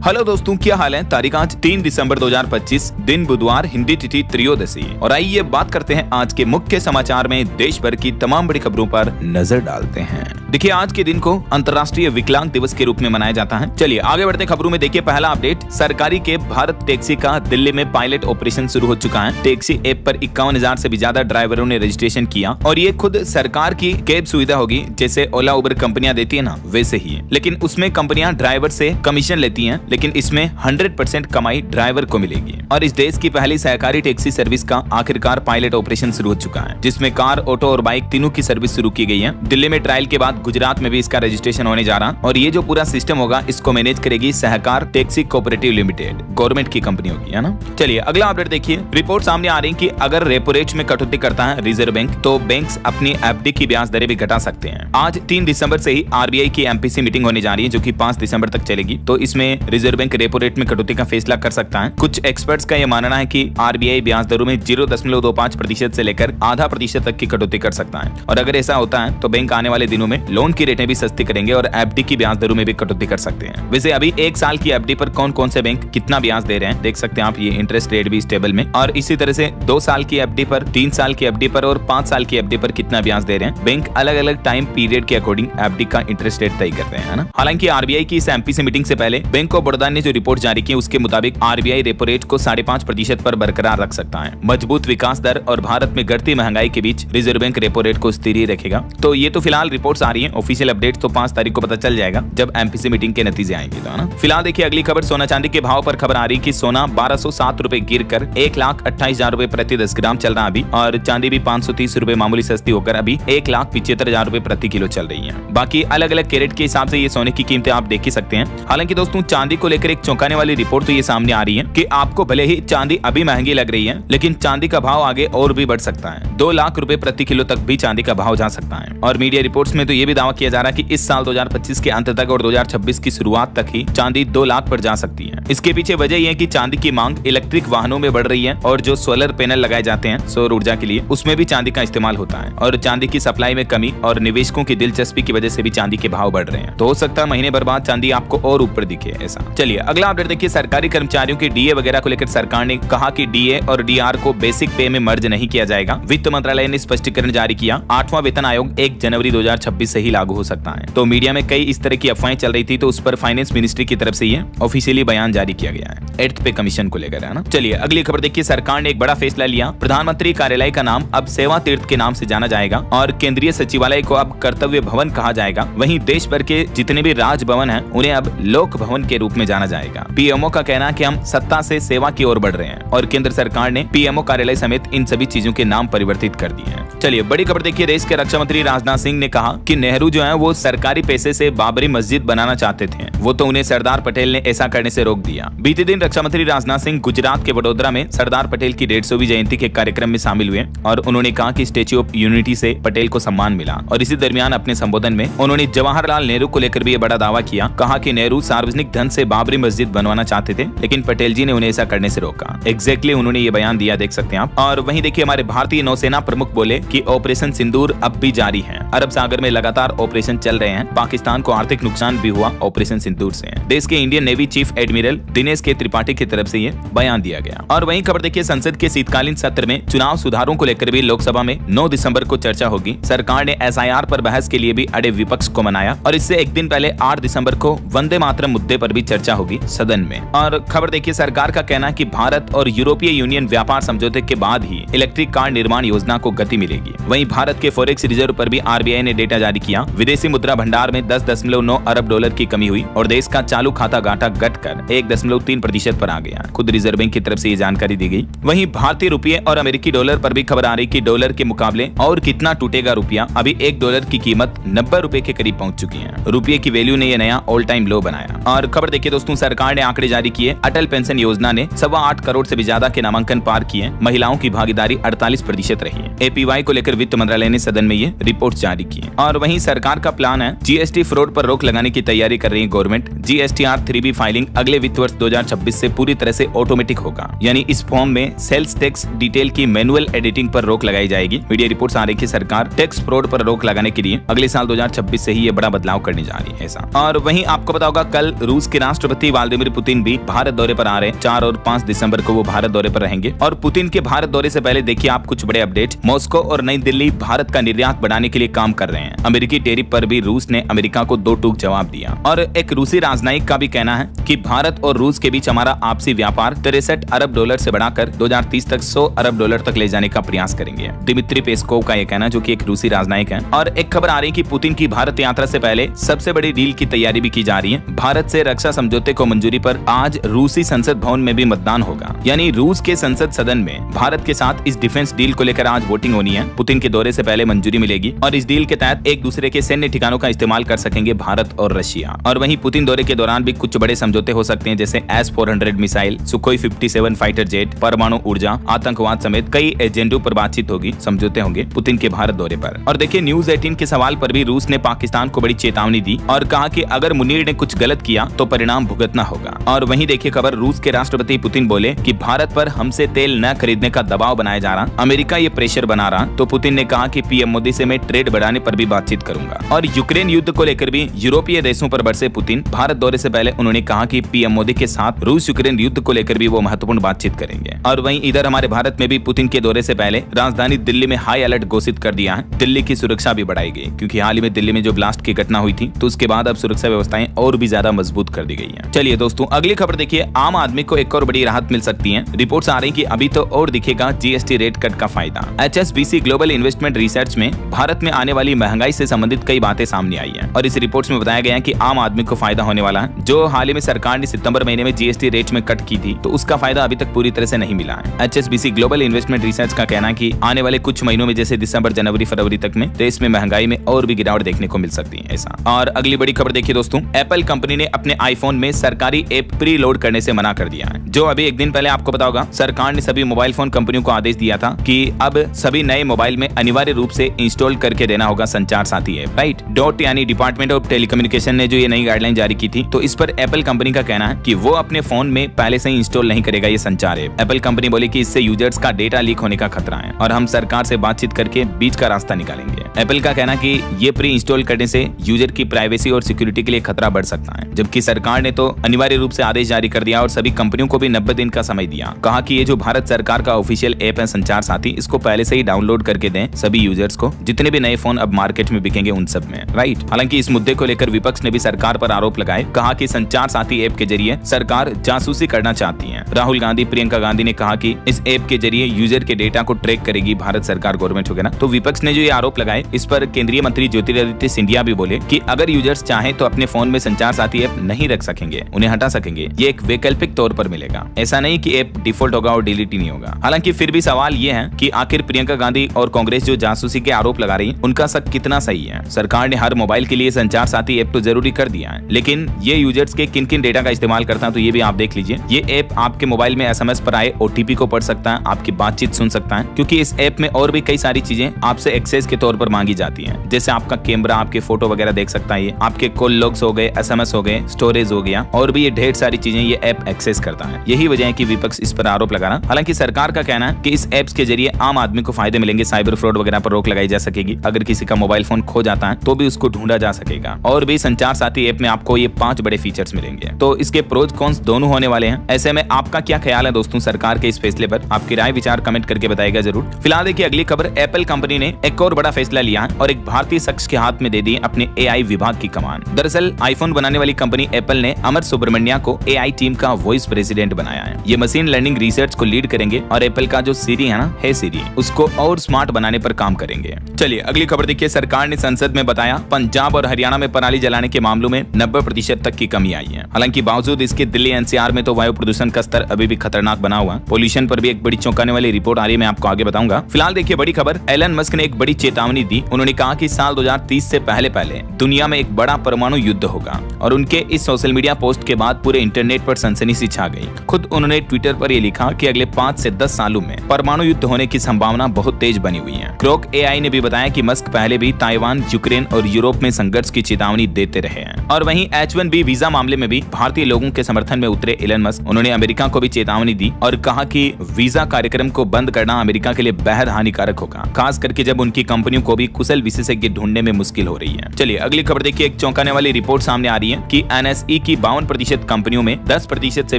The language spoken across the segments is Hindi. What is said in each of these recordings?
हेलो दोस्तों, क्या हाल है। तारीख आज 3 दिसंबर 2025, दिन बुधवार, हिंदी तिथि त्रयोदशी। और आइए बात करते हैं आज के मुख्य समाचार में देश भर की तमाम बड़ी खबरों पर नजर डालते हैं। देखिए, आज के दिन को अंतर्राष्ट्रीय विकलांग दिवस के रूप में मनाया जाता है। चलिए आगे बढ़ते खबरों में। देखिए, पहला अपडेट, सरकारी के भारत टैक्सी का दिल्ली में पायलट ऑपरेशन शुरू हो चुका है। टैक्सी ऐप पर 51,000 से भी ज्यादा ड्राइवरों ने रजिस्ट्रेशन किया और ये खुद सरकार की कैब सुविधा होगी, जैसे ओला उबर कंपनियां देती है ना, वैसे ही है। लेकिन उसमें कंपनियां ड्राइवर से कमीशन लेती हैं, लेकिन इसमें 100% कमाई ड्राइवर को मिलेगी। और इस देश की पहली सहकारी टैक्सी सर्विस का आखिरकार पायलट ऑपरेशन शुरू हो चुका है, जिसमें कार, ऑटो और बाइक तीनों की सर्विस शुरू की गई है। दिल्ली में ट्रायल के बाद गुजरात में भी इसका रजिस्ट्रेशन होने जा रहा। और ये जो पूरा सिस्टम होगा, इसको मैनेज करेगी सहकार टैक्सी कोऑपरेटिव लिमिटेड, गवर्नमेंट की कंपनी होगी, है ना। चलिए अगला अपडेट देखिए। रिपोर्ट सामने आ रही कि अगर रेपो रेट में कटौती करता है रिजर्व बैंक, तो बैंक्स अपनी एफडी की ब्याज दरें भी घटा सकते हैं। आज 3 दिसंबर से ही आरबीआई की एमपीसी मीटिंग होने जा रही है, जो कि 5 दिसंबर तक चलेगी। तो इसमें रिजर्व बैंक रेपो रेट में कटौती का फैसला कर सकता है। कुछ एक्सपर्ट्स का यह मानना है कि आरबीआई ब्याज दरों में 0.25% से लेकर आधा प्रतिशत तक की कटौती कर सकता है। और अगर ऐसा होता है तो बैंक आने वाले दिनों में लोन की रेटें भी सस्ती करेंगे और एफडी की ब्याज दरों में भी कटौती कर सकते हैं। वैसे अभी 1 साल की एफडी पर कौन कौन से बैंक कितना ब्याज दे रहे हैं देख सकते हैं आप, ये इंटरेस्ट रेट भी इस टेबल में। और इसी तरह से 2 साल की एफडी पर, 3 साल की एफडी पर और 5 साल की एफडी पर कितना ब्याज दे रहे हैं। बैंक अलग अलग टाइम पीरियड के अकॉर्डिंग एफडी का इंटरेस्ट रेट तय करते हैं, है ना। हालांकि आरबीआई की इस एमपीसी मीटिंग से पहले बैंक ऑफ बड़ौदा ने जो रिपोर्ट जारी की, उसके मुताबिक आरबीआई रेपो रेट को 5.5% पर बरकरार रख सकता है। मजबूत विकास दर और भारत में घटती महंगाई के बीच रिजर्व बैंक रेपो रेट को स्थिर ही रखेगा। तो ये तो फिलहाल रिपोर्ट्स आ रही हैं। ऑफिशियल अपडेट तो 5 तारीख को पता चल जाएगा, जब एमपीसी मीटिंग के नतीजे आएंगे, तो है ना। फिलहाल देखिए अगली खबर, सोना चांदी के भाव पर खबर आ रही कि सोना 1207 रुपए गिर कर 1,28,000 रुपए प्रति 10 ग्राम चल रहा अभी। और चांदी भी 530 रुपए मामूली सस्ती होकर अभी 1,75,000 रुपए प्रति किलो चल रही है। बाकी अलग अलग कैरेट के हिसाब से ये सोने की कीमतें आप देख ही सकते हैं। हालांकि दोस्तों, चांदी को लेकर एक चौंकाने वाली रिपोर्ट तो ये सामने आ रही है कि आपको भले ही चांदी अभी महंगी लग रही है, लेकिन चांदी का भाव आगे और भी बढ़ सकता है। 2 लाख रुपए प्रति किलो तक भी चांदी का भाव जा सकता है। और मीडिया रिपोर्ट्स में तो ये भी दावा किया जा रहा है कि इस साल 2025 के अंत तक और 2026 की शुरुआत तक ही चांदी 2 लाख पर जा सकती है। इसके पीछे वजह यह है कि चांदी की मांग इलेक्ट्रिक वाहनों में बढ़ रही है और जो सोलर पैनल लगाए जाते हैं सौर ऊर्जा के लिए, उसमें भी चांदी का इस्तेमाल होता है। और चांदी की सप्लाई में कमी और निवेशकों की दिलचस्पी की वजह से भी चांदी के भाव बढ़ रहे हैं। तो हो सकता है महीने भर बाद चांदी आपको और ऊपर दिखे ऐसा। चलिए अगला अपडेट देखिए। सरकारी कर्मचारियों के डीए वगैरह को लेकर सरकार ने कहा कि डीए और डीआर को बेसिक पे में मर्ज नहीं किया जाएगा। वित्त मंत्रालय ने स्पष्टीकरण जारी किया। 8वां वेतन आयोग 1 जनवरी 2026 से ही लागू हो सकता है। तो मीडिया में कई इस तरह की अफवाहें चल रही थी, तो उस पर फाइनेंस मिनिस्ट्री की तरफ से ये ऑफिशियली बयान जारी किया गया है 8th पे कमीशन को लेकर, है ना। चलिए अगली खबर देखिए। सरकार ने एक बड़ा फैसला लिया। प्रधानमंत्री कार्यालय का नाम अब सेवा तीर्थ के नाम से जाना जाएगा और केंद्रीय सचिवालय को अब कर्तव्य भवन कहा जाएगा। वहीं देश भर के जितने भी राजभवन हैं, उन्हें अब लोक भवन के रूप में जाना जाएगा। पीएमओ का कहना है कि हम सत्ता से सेवा की ओर बढ़ रहे हैं और केंद्र सरकार ने पीएमओ कार्यालय समेत इन सभी चीजों के नाम परिवर्तित कर दिए हैं। चलिए बड़ी खबर देखिए। देश के रक्षा मंत्री राजनाथ सिंह ने कहा कि नेहरू जो है वो सरकारी पैसे से बाबरी मस्जिद बनाना चाहते थे, वो तो उन्हें सरदार पटेल ने ऐसा करने से रोक दिया। बीते दिन रक्षा मंत्री राजनाथ सिंह गुजरात के वडोदरा में सरदार पटेल की 150वीं जयंती के कार्यक्रम में शामिल हुए और उन्होंने कहा कि स्टैच्यू ऑफ यूनिटी से पटेल को सम्मान मिला। और इसी दरमियान अपने संबोधन में उन्होंने जवाहरलाल नेहरू को लेकर भी ये बड़ा दावा किया। कहा कि नेहरू सार्वजनिक धन से बाबरी मस्जिद बनवाना चाहते थे, लेकिन पटेल जी ने उन्हें ऐसा करने से रोका। एग्जैक्टली उन्होंने ये बयान दिया, देख सकते हैं आप। और वहीं देखिए हमारे भारतीय नौसेना प्रमुख बोले कि ऑपरेशन सिंदूर अब भी जारी है। अरब सागर में लगातार ऑपरेशन चल रहे हैं। पाकिस्तान को आर्थिक नुकसान भी हुआ ऑपरेशन सिंदूर से। देश के Indian navy chief admiral Dinesh के त्रिपाठी की तरफ से ये बयान दिया गया। और वहीं खबर देखिए, संसद के शीतकालीन सत्र में चुनाव सुधारों को लेकर भी लोकसभा में 9 दिसंबर को चर्चा होगी। सरकार ने एसआईआर पर बहस के लिए भी अड़े विपक्ष को मनाया और इससे एक दिन पहले 8 दिसंबर को वंदे मातरम मुद्दे पर भी चर्चा होगी सदन में। और खबर देखिए, सरकार का कहना है कि भारत और यूरोपीय यूनियन व्यापार समझौते के बाद ही इलेक्ट्रिक कार निर्माण योजना को गति मिलेगी। वहीं भारत के फॉरेक्स रिजर्व पर भी आरबीआई ने डेटा जारी किया। विदेशी मुद्रा भंडार में 10.9 अरब डॉलर की कमी हुई और देश का चालू खाता घाटा घटकर 1.3% पर आ गया। खुद रिजर्व बैंक की तरफ से ये जानकारी दी गई। वहीं भारतीय रुपये और अमेरिकी डॉलर पर भी खबर आ रही कि डॉलर के मुकाबले और कितना टूटेगा रुपया। अभी 1 डॉलर की कीमत 90 रुपए के करीब पहुंच चुकी है। रुपये की वैल्यू ने यह नया ऑल टाइम लो बनाया। और खबर देखिए दोस्तों, सरकार ने आंकड़े जारी किए। अटल पेंशन योजना ने 8.25 करोड़ से भी ज्यादा के नामांकन पार किए। महिलाओं की भागीदारी 48% रही है। एपीवाई को लेकर वित्त मंत्रालय ने सदन में ये रिपोर्ट जारी की। और वहीं सरकार का प्लान है जीएसटी फ्रॉड पर रोक लगाने की तैयारी कर रही है गवर्नमेंट। जीएसटीआर 3B फाइलिंग अगले वित्त वर्ष 2026 से पूरी तरह से ऑटोमेटिक होगा, यानी इस फॉर्म में सेल्स टैक्स डिटेल की मैनुअल एडिटिंग पर रोक लगाई जाएगी। मीडिया रिपोर्ट्स आ रही है सरकार टैक्स फ्रॉड पर रोक लगाने के लिए अगले साल 2026 से ही ये बड़ा बदलाव करने जा रही है ऐसा। और वहीं आपको पता होगा कल रूस के राष्ट्रपति व्लादिमीर पुतिन भी भारत दौरे पर आ रहे हैं। 4 और 5 दिसंबर को वो भारत दौरे पर रहेंगे। और पुतिन के भारत दौरे से पहले देखिए आप कुछ बड़े अपडेट। मॉस्को और नई दिल्ली भारत का निर्यात बढ़ाने के लिए काम कर रहे हैं। अमेरिकी टैरिफ पर भी रूस ने अमेरिका को 2 टूक जवाब दिया। और एक रूसी राजनयिक का भी कहना है कि भारत और रूस के बीच हमारा आपसी व्यापार 63 अरब डॉलर से बढ़ाकर 2030 तक 100 अरब डॉलर तक ले जाने का प्रयास करेंगे। दिमित्री पेस्कोव का यह कहना, जो कि एक रूसी राजनयिक है। और एक खबर आ रही है कि पुतिन की भारत यात्रा से पहले सबसे बड़ी डील की तैयारी भी की जा रही है। भारत से रक्षा समझौते को मंजूरी पर आज रूसी संसद भवन में भी मतदान होगा। यानी रूस के संसद सदन में भारत के साथ इस डिफेंस डील को लेकर आज वोटिंग होनी है। पुतिन के दौरे से पहले मंजूरी मिलेगी और इस डील के तहत एक दूसरे के सैन्य ठिकानों का इस्तेमाल कर सकेंगे भारत और रशिया। और वहीं पुतिन दौरे के दौरान भी कुछ बड़े समझौते हो सकते हैं, जैसे S-400 missile, Sukhoi 57 fighter jet, परमाणु ऊर्जा, आतंकवाद समेत कई एजेंडों पर बातचीत होगी, समझौते होंगे पुतिन के भारत दौरे पर। और देखिए न्यूज 18 के सवाल पर भी रूस ने पाकिस्तान को बड़ी चेतावनी दी और कहा कि अगर मुनीर ने कुछ गलत किया तो परिणाम भुगतना होगा। और वहीं देखिए खबर, रूस के राष्ट्रपति पुतिन बोले कि भारत पर हमसे तेल न खरीदने का दबाव बनाया जा रहा, अमेरिका ये प्रेशर बना रहा। तो पुतिन ने कहा कि पीएम मोदी से मैं ट्रेड बढ़ाने पर भी बातचीत करूंगा। और यूक्रेन युद्ध को लेकर भी यूरोपीय देशों पर बरसे पुतिन। भारत दौरे से पहले उन्होंने कहा कि पीएम मोदी के साथ रूस यूक्रेन युद्ध को लेकर भी वो महत्वपूर्ण बातचीत करेंगे। और वहीं इधर हमारे भारत में भी पुतिन के दौरे से पहले राजधानी दिल्ली में हाई अलर्ट घोषित कर दिया है। दिल्ली की सुरक्षा भी बढ़ाई गई, क्योंकि हाल ही में दिल्ली में जो ब्लास्ट की घटना हुई थी, तो उसके बाद अब सुरक्षा व्यवस्थाएं और भी ज्यादा मजबूत कर दी गई है। चलिए दोस्तों, अगली खबर देखिए, आम आदमी को एक और बड़ी राहत मिल सकती है। रिपोर्ट्स आ रही कि अभी तो और दिखेगा जीएसटी रेट कट का फायदा। HSBC ग्लोबल इन्वेस्टमेंट रिसर्च में भारत में आने वाली महंगाई से संबंधित कई बातें सामने आई है और इस रिपोर्ट्स में बताया गया है कि आम आदमी को फायदा होने वाला है। जो हाल ही में सरकार ने सितंबर महीने में जीएसटी रेट में कट की थी, तो उसका फायदा अभी तक पूरी तरह से नहीं मिला है। HSBC ग्लोबल इन्वेस्टमेंट रिसर्च का कहना है कि आने वाले कुछ महीनों में, जैसे दिसंबर, जनवरी, फरवरी तक में देश में महंगाई में और भी गिरावट देखने को मिल सकती है ऐसा। और अगली बड़ी खबर देखिए दोस्तों, एप्पल कंपनी ने अपने आईफोन में सरकारी ऐप प्री लोड करने से मना कर दिया है। जो अभी एक दिन पहले आपको पता होगा, सरकार ने सभी मोबाइल फोन कंपनियों को आदेश दिया था कि अब सभी नए मोबाइल में अनिवार्य रूप से इंस्टॉल करके देना होगा संचार साथी ऐप, राइट। डॉट यानी डिपार्टमेंट ऑफ टेलीकम्युनिकेशन ने जो ये नई गाइडलाइन जारी की थी, तो इस पर एप्पल कंपनी का कहना है कि वो अपने फोन में पहले से ही इंस्टॉल नहीं करेगा ये संचार ऐप। एप्पल कंपनी बोली कि इससे यूजर्स का डेटा लीक होने का खतरा है और हम सरकार से बातचीत करके बीच का रास्ता निकालेंगे। एप्पल का कहना कि ये प्री इंस्टॉल करने से यूजर की प्राइवेसी और सिक्योरिटी के लिए खतरा बढ़ सकता है, जबकि सरकार ने तो अनिवार्य रूप से आदेश जारी कर दिया और सभी कंपनियों को भी 90 दिन का समय दिया। कहा कि ये जो भारत सरकार का ऑफिशियल ऐप है संचार साथी, इसको पहले से ही डाउनलोड करके दें सभी यूजर्स को, जितने भी नए फोन अब मार्केट में बिकेंगे उन सब में, राइट। हालांकि इस मुद्दे को लेकर विपक्ष ने भी सरकार पर आरोप लगाए, कहा कि संचार साथी ऐप के जरिए सरकार जासूसी करना चाहती है। राहुल गांधी, प्रियंका गांधी ने कहा कि इस ऐप के जरिए यूजर के डेटा को ट्रैक करेगी भारत सरकार, गवर्नमेंट वगैरह। तो विपक्ष ने जो ये आरोप लगाए, इस पर केंद्रीय मंत्री ज्योतिरादित्य सिंधिया भी बोले कि अगर यूजर्स चाहें तो अपने फोन में संचार साथी ऐप नहीं रख सकेंगे, उन्हें हटा सकेंगे। ये एक वैकल्पिक तौर पर मिलेगा, ऐसा नहीं कि ऐप डिफॉल्ट होगा और डिलीट ही नहीं होगा। हालांकि फिर भी सवाल ये है कि आखिर प्रियंका गांधी और कांग्रेस जो जासूसी के आरोप लगा रही है, उनका शक कितना सही है। सरकार ने हर मोबाइल के लिए संचार साथी ऐप तो जरूरी कर दिया है, लेकिन ये यूजर्स के किन किन डेटा का इस्तेमाल करता है, तो ये भी आप देख लीजिए। ये ऐप आपके मोबाइल में SMS पर आए OTP को पढ़ सकता है, आपकी बातचीत सुन सकता है, क्योंकि इस ऐप में और भी कई सारी चीजें आपसे एक्सेस के तौर पर मांगी जाती हैं, जैसे आपका कैमरा, आपके फोटो वगैरह देख सकता है, ये आपके कॉल लॉग्स हो गए, SMS हो गए, स्टोरेज हो गया, और भी ये ढेर सारी चीजें ये ऐप एक्सेस करता है। यही वजह है कि विपक्ष इस पर आरोप लगा रहा। हालांकि सरकार का कहना है कि इस ऐप्स के जरिए आम आदमी को फायदे मिलेंगे, साइबर फ्रॉड वगैरह पर रोक लगाई जा सकेगी। अगर किसी का मोबाइल फोन खो जाता है तो भी उसको ढूंढा जा सकेगा। और भी संचार साथी ऐप में आपको ये 5 बड़े फीचर्स मिलेंगे। तो इसके प्रोज कॉन्स दोनों होने वाले हैं। ऐसे में आपका क्या ख्याल है दोस्तों सरकार के इस फैसले पर? आपकी राय विचार कमेंट करके बताइएगा जरूर। फिलहाल देखिए अगली खबर, एप्पल कंपनी ने एक और बड़ा फैसला लिया और एक भारतीय शख्स के हाथ में दे दी अपने AI विभाग की कमान। दरअसल आईफोन बनाने वाली कंपनी एप्पल ने अमर सुब्रमण्या को AI टीम का वॉइस प्रेसिडेंट बनाया है। ये मशीन लर्निंग रिसर्च को लीड करेंगे और एप्पल का जो सीरी है ना, है सीरी, उसको और स्मार्ट बनाने पर काम करेंगे। चलिए अगली खबर देखिए, सरकार ने संसद में बताया पंजाब और हरियाणा में पराली जलाने के मामलों में 90% तक की कमी आई है। हालांकि बावजूद इसके दिल्ली NCR में तो वायु प्रदूषण का स्तर अभी भी खतरनाक बना हुआ है। पोल्यूशन पर भी एक बड़ी चौंकाने वाली रिपोर्ट आ रही है, मैं आपको आगे बताऊंगा। फिलहाल देखिए बड़ी खबर, एलन मस्क ने एक बड़ी चेतावनी दी। उन्होंने कहा कि साल 2030 से पहले दुनिया में एक बड़ा परमाणु युद्ध होगा और उनके इस सोशल मीडिया पोस्ट के बाद पूरे इंटरनेट पर सनसनी सी छा गई। खुद उन्होंने ट्विटर पर यह लिखा कि अगले 5 से 10 सालों में परमाणु युद्ध होने की संभावना बहुत तेज बनी हुई है। क्रोक AI ने भी बताया कि मस्क पहले भी ताइवान, यूक्रेन और यूरोप में संघर्ष की चेतावनी देते रहे हैं। और वहीं H1B वीजा मामले में भी भारतीय लोगों के समर्थन में उतरे एलन मस्क। उन्होंने अमेरिका को भी चेतावनी दी और कहा कि वीजा कार्यक्रम को बंद करना अमेरिका के लिए बेहद हानिकारक होगा, खास करके जब उनकी कंपनियों को भी कुशल विशेषज्ञ ढूंढने में मुश्किल हो रही है। चलिए अगली खबर देखिए, एक चौंकाने वाली रिपोर्ट सामने आ रही है कि NSE की 52% कंपनियों में 10% से